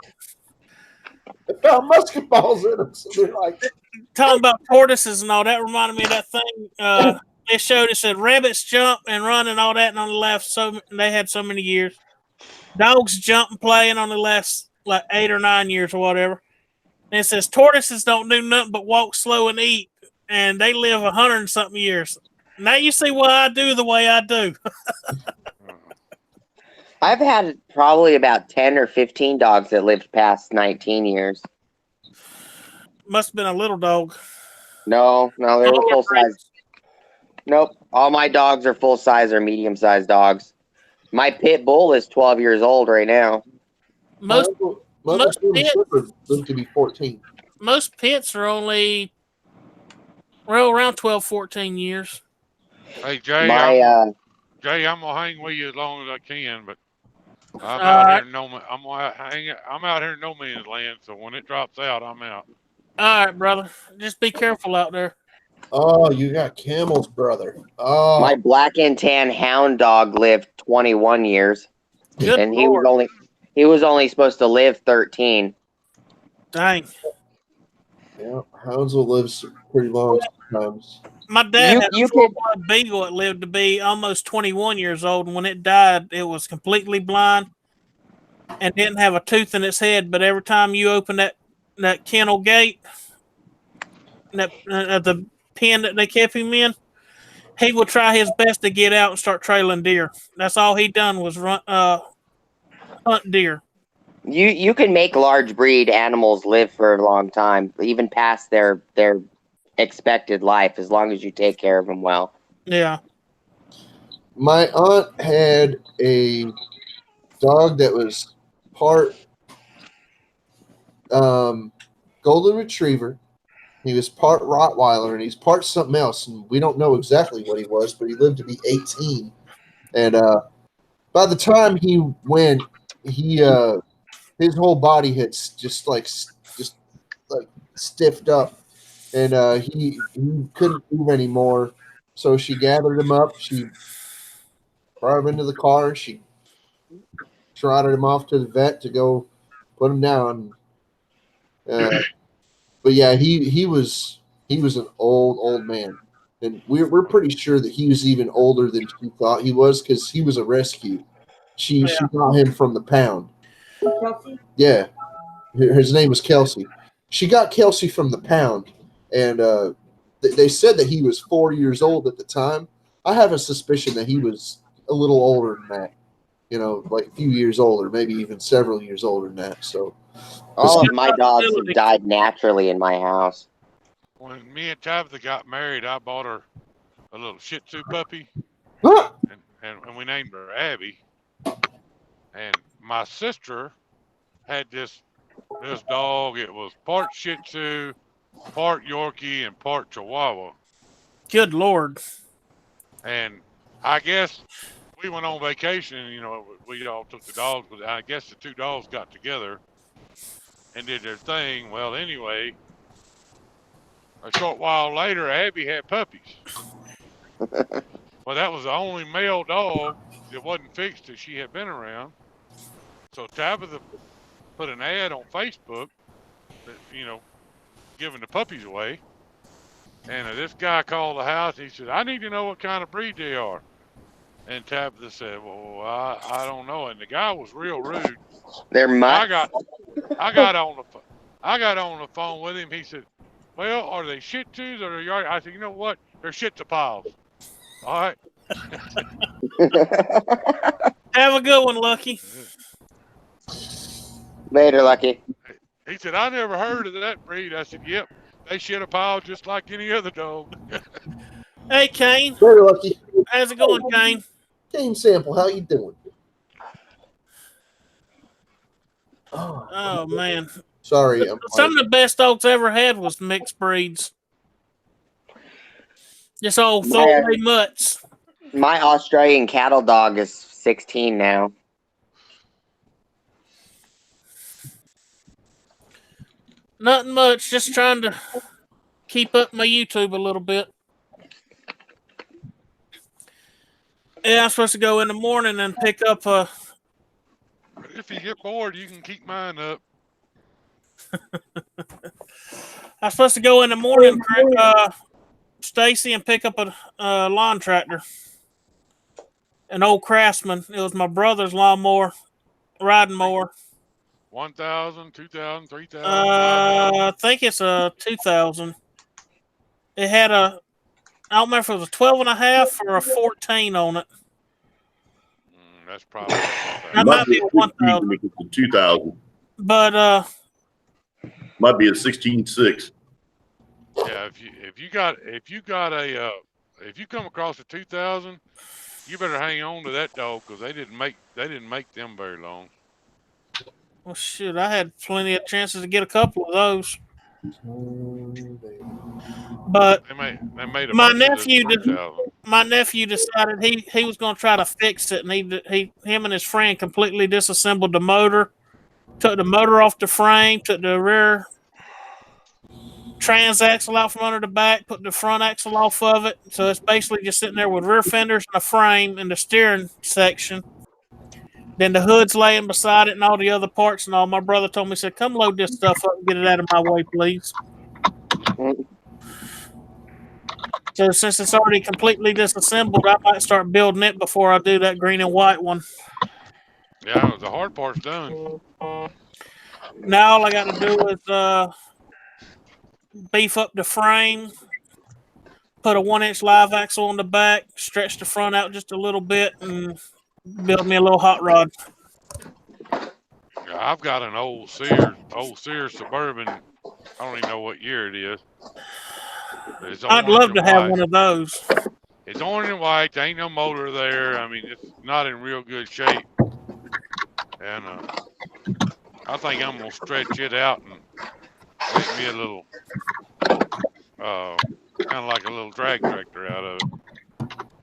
They found musket balls in them, so they're like, Talking about tortoises and all that reminded me of that thing. They showed it said rabbits jump and run and all that, and on the left, so they had so many years. Dogs jump and play, and on the last like 8 or 9 years or whatever. And it says tortoises don't do nothing but walk slow and eat, and they live 100 and something years. Now you see why I do the way I do. I've had probably about 10 or 15 dogs that lived past 19 years. Must have been a little dog. No, they were full size. Nope. All my dogs are full size or medium sized dogs. My pit bull is 12 years old right now. Most my most German pits- Shepherd lived to be 14. most pits are only around 12, 14 years. Hey Jay, My I'm gonna hang with you as long as I can, but I'm All out right. here in I'm out here in no man's land, so when it drops out, I'm out. All right, brother. Just be careful out there. Oh, you got camels, brother. Oh, my black and tan hound dog lived 21 years, Good and Lord. he was only supposed to live 13. Dang. yeah, hounds will live pretty long sometimes. My dad had a You could full-blood beagle that lived to be almost 21 years old, and when it died, it was completely blind and didn't have a tooth in its head. But every time you open that kennel gate, the pen that they kept him in, he would try his best to get out and start trailing deer. That's all he done was hunt deer. you can make large breed animals live for a long time, even past their expected life, as long as you take care of them well. Yeah. My aunt had a dog that was part golden retriever. He was part Rottweiler, and he's part something else, and we don't know exactly what he was, but he lived to be 18. And by the time he went, he his whole body had just like stiffed up, and he couldn't move anymore. So she gathered him up. She brought him into the car. She trotted him off to the vet to go put him down. But yeah, he was an old man, and we're pretty sure that he was even older than she thought he was because he was a rescue. She got him from the pound. Yeah, his name was Kelsey. She got Kelsey from the pound, and they said that he was 4 years old at the time. I have a suspicion that he was a little older than that. You know, like a few years older, maybe even several years older than that. So All of my dogs have died naturally in my house. When me and Tabitha got married, I bought her a little Shih Tzu puppy, Huh? and we named her Abby. And my sister had this dog. It was part Shih Tzu, part Yorkie, and part Chihuahua. Good Lord. And I guess we went on vacation. We all took the dogs, but I guess the two dogs got together and did their thing. Well, anyway, a short while later, Abby had puppies. Well, that was the only male dog that wasn't fixed that she had been around. So Tabitha put an ad on Facebook, that, giving the puppies away. And this guy called the house. And he said, "I need to know what kind of breed they are." And Tabitha said, "Well, I don't know." And the guy was real rude. They're mutts. I got on the phone with him. He said, "Well, are they Shih Tzus or are they?" I said, "You know what? They're Shih Tzu piles." All right. Have a good one, Lucky. Later, Lucky. He said, "I never heard of that breed." I said, "Yep, they shit a pile just like any other dog." Hey, Kane. Very lucky. How's it going, Kane? Game sample, how you doing? Oh, man. Sorry. Some of the best dogs I ever had was mixed breeds. Just old thoroughbred mutts. My Australian cattle dog is 16 now. Nothing much. Just trying to keep up my YouTube a little bit. Yeah, I'm supposed to go in the morning and pick up a. If you get bored, you can keep mine up. I'm supposed to go in the morning, Stacy, and pick up a lawn tractor, an old Craftsman. It was my brother's lawnmower, riding mower. 1,000, 2,000, 3,000, 5,000. I think it's a 2000. It had a. I don't remember if it was a 12 and a half or a 14 on it. That's probably That might be a 1,000. If it's a 2,000. But Might be a 16.6. Yeah, if you come across a 2,000, you better hang on to that dog because they didn't make them very long. well, shit, I had plenty of chances to get a couple of those. But They made a my bunch of nephew the did. 3,000. My nephew decided he was going to try to fix it, and him and his friend completely disassembled the motor, took the motor off the frame, took the rear transaxle out from under the back, put the front axle off of it. So it's basically just sitting there with rear fenders and a frame and the steering section. Then the hood's laying beside it and all the other parts and all. My brother told me, he said, "Come load this stuff up and get it out of my way, please." So since it's already completely disassembled, I might start building it before I do that green and white one. Yeah, the hard part's done. Now all I got to do is beef up the frame, put a 1-inch live axle on the back, stretch the front out just a little bit, and build me a little hot rod. Yeah, I've got an old Sears Suburban. I don't even know what year it is. It's I'd orange love and to have white. one of those. It's orange and white. There ain't no motor there. I mean, it's not in real good shape. And I think I'm gonna stretch it out and make me a little, kind of like a little drag tractor out of it.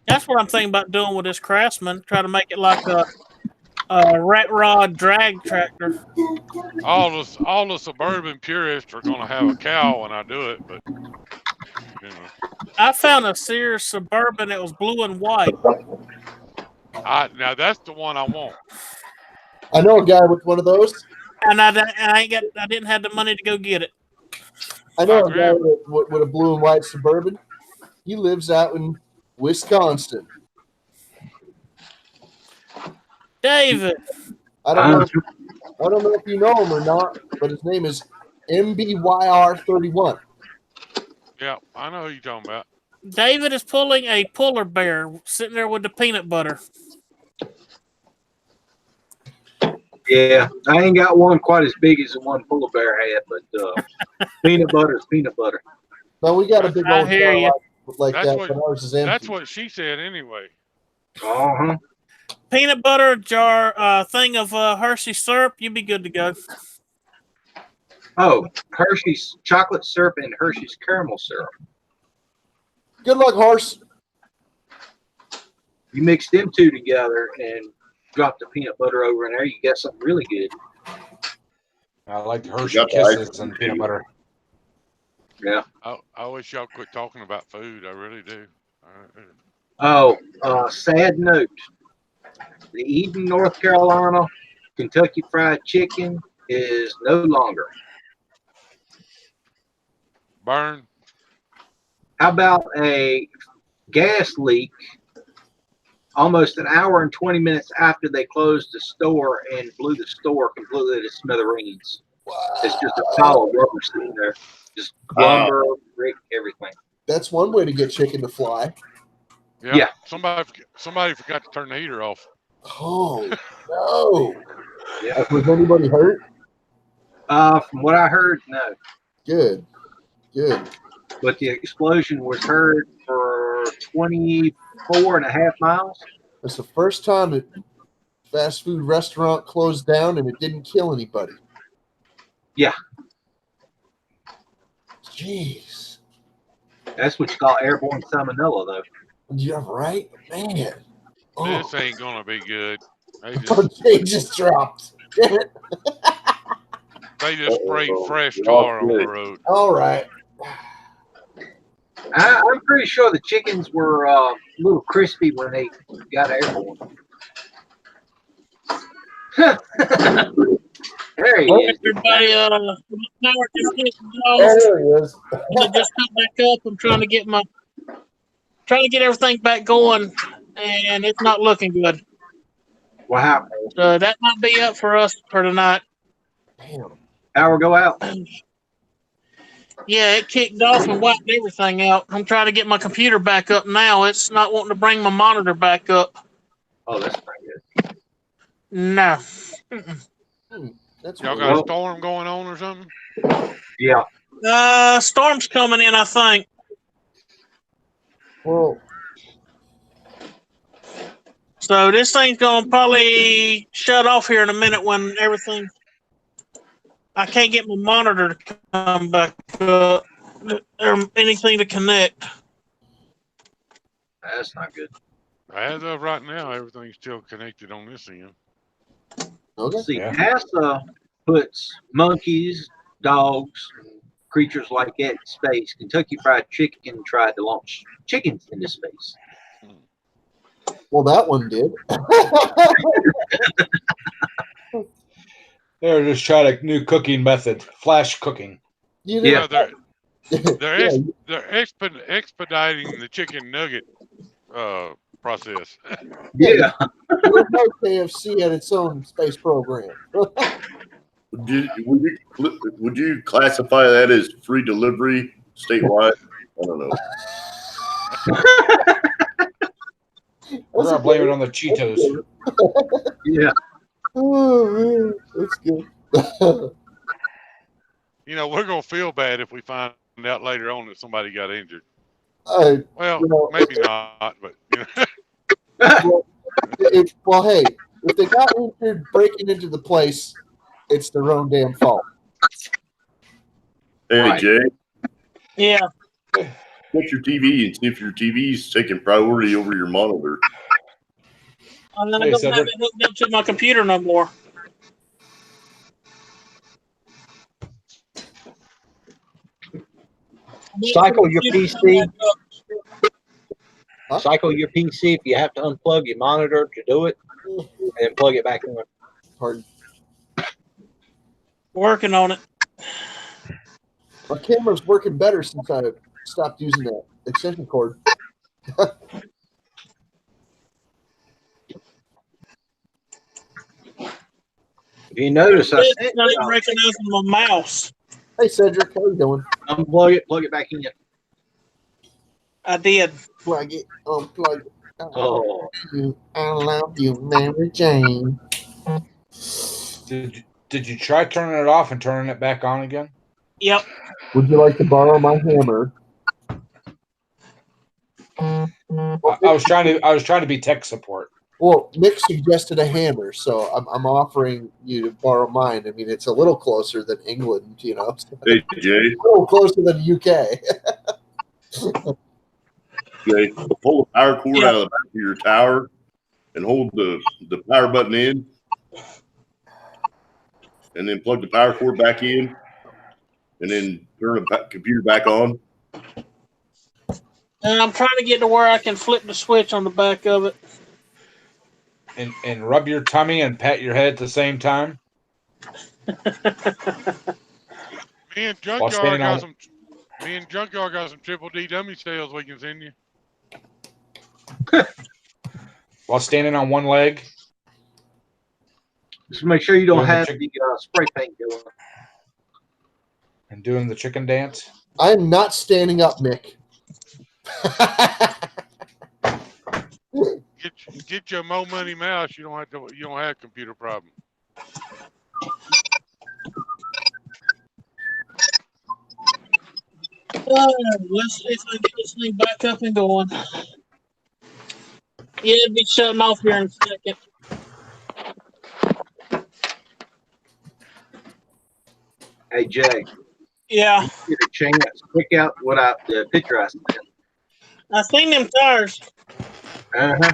That's what I'm thinking about doing with this Craftsman. Try to make it like a rat rod drag tractor. All the Suburban purists are gonna have a cow when I do it, but you know, I found a Sears Suburban that was blue and white. now that's the one I want. I know a guy with one of those. And I didn't have the money to go get it. I know a agree. guy with a blue and white Suburban. He lives out in Wisconsin. David, I don't know if you know him or not, but his name is MBYR31. Yeah, I know who you're talking about. David is pulling a polar bear sitting there with the peanut butter. Yeah, I ain't got one quite as big as the one polar bear had, but peanut butter is peanut butter. No, we got a big I old hear jar ya. like That's that, what- but ours is empty. That's what she said anyway. Uh-huh. Peanut butter jar, thing of Hershey syrup. You'd be good to go. Oh, Hershey's chocolate syrup and Hershey's caramel syrup. Good luck, horse. You mix them two together and drop the peanut butter over in there, you get something really good. I like the Hershey Got the ice Kisses and cream. peanut butter. Yeah. I wish y'all quit talking about food. I really do. Oh, sad note. The Eden, North Carolina Kentucky Fried Chicken is no longer. Burn. How about a gas leak almost an hour and 20 minutes after they closed the store and blew the store completely to smithereens? It's just a pile of rubber sitting there. Just lumber, brick, everything. That's one way to get chicken to fly. Yeah. Somebody forgot to turn the heater off. Oh, no. Yeah. Was anybody hurt? From what I heard, no. Good. But the explosion was heard for 24 and a half miles. That's the first time a fast food restaurant closed down and it didn't kill anybody. Yeah. Jeez. That's what you call airborne salmonella, though. Yeah, right? Man. Oh, This ain't gonna be good. they just dropped. They just sprayed fresh tar on the road. All right. I'm pretty sure the chickens were a little crispy when they got airborne. There he is. Everybody, power just hit Oh, off. there he is. And it just come back up. I'm trying to get everything back going, and it's not looking good. What happened? So that might be up for us for tonight. Damn. Power go out. Yeah, it kicked off and wiped everything out. I'm trying to get my computer back up now. It's not wanting to bring my monitor back up. Oh, that's not good. No. That's Y'all weird. got a storm going on or something? Yeah. Storm's coming in, I think. Well, So this thing's gonna probably shut off here in a minute when everything. I can't get my monitor to come back up or anything to connect. That's not good. As of right now, everything's still connected on this end. okay. See, Yeah. NASA puts monkeys, dogs, and creatures like that in space. Kentucky Fried Chicken tried to launch chickens into space. Well, that one did. They're just trying a new cooking method, flash cooking. You Yeah. Well, didn't- they're expediting the chicken nugget process. Yeah. Your KFC had its own space program. Would you classify that as free delivery statewide? I don't know. We're gonna blame it on the Cheetos. Yeah. Oh man, that's good. You know, we're gonna feel bad if we find out later on that somebody got injured. You Well, know, maybe not, but you know. well, hey, if they got injured breaking into the place, it's their own damn fault. Hey, Right. Jay, Yeah. check your TV and see if your TV's taking priority over your monitor. And then I Hey, don't have Cedric. it hooked up to my computer no more. Cycle your PC. Huh? Cycle your PC if you have to unplug your monitor to do it, and then plug it back in. Pardon. Working on it. My camera's working better since I stopped using that extension cord. If you notice, I It's said not even recognizing my mouse. Hey, Cedric, how you doing? unplug it, plug it back in. I did. Plug it, unplug it. Oh, I love you, Mary Jane. Did you try turning it off and turning it back on again? Yep. Would you like to borrow my hammer? I was trying to be tech support. Well, Nick suggested a hammer, so I'm offering you to borrow mine. I mean, it's a little closer than England, you know. Hey, Jay, A little closer than the UK. Jay, pull the power cord Yeah. out of the back of your tower and hold the power button in, and then plug the power cord back in, and then turn the computer back on. And I'm trying to get to where I can flip the switch on the back of it. And rub your tummy and pat your head at the same time. Me and While Junkyard standing got on- some. Me and Junkyard got some Triple D dummy sales we can send you. While standing on one leg. Just make sure you don't Doing the have chick- the spray paint going. And doing the chicken dance. I'm not standing up, Nick. Get your Mo Money mouse. You don't have a computer problem. Let's see if I get this thing back up and going. Yeah, it'll be shutting off here in a second. Hey, Jay, Yeah, get a chance. Pick out the picture I sent. I seen them tires. Uh-huh.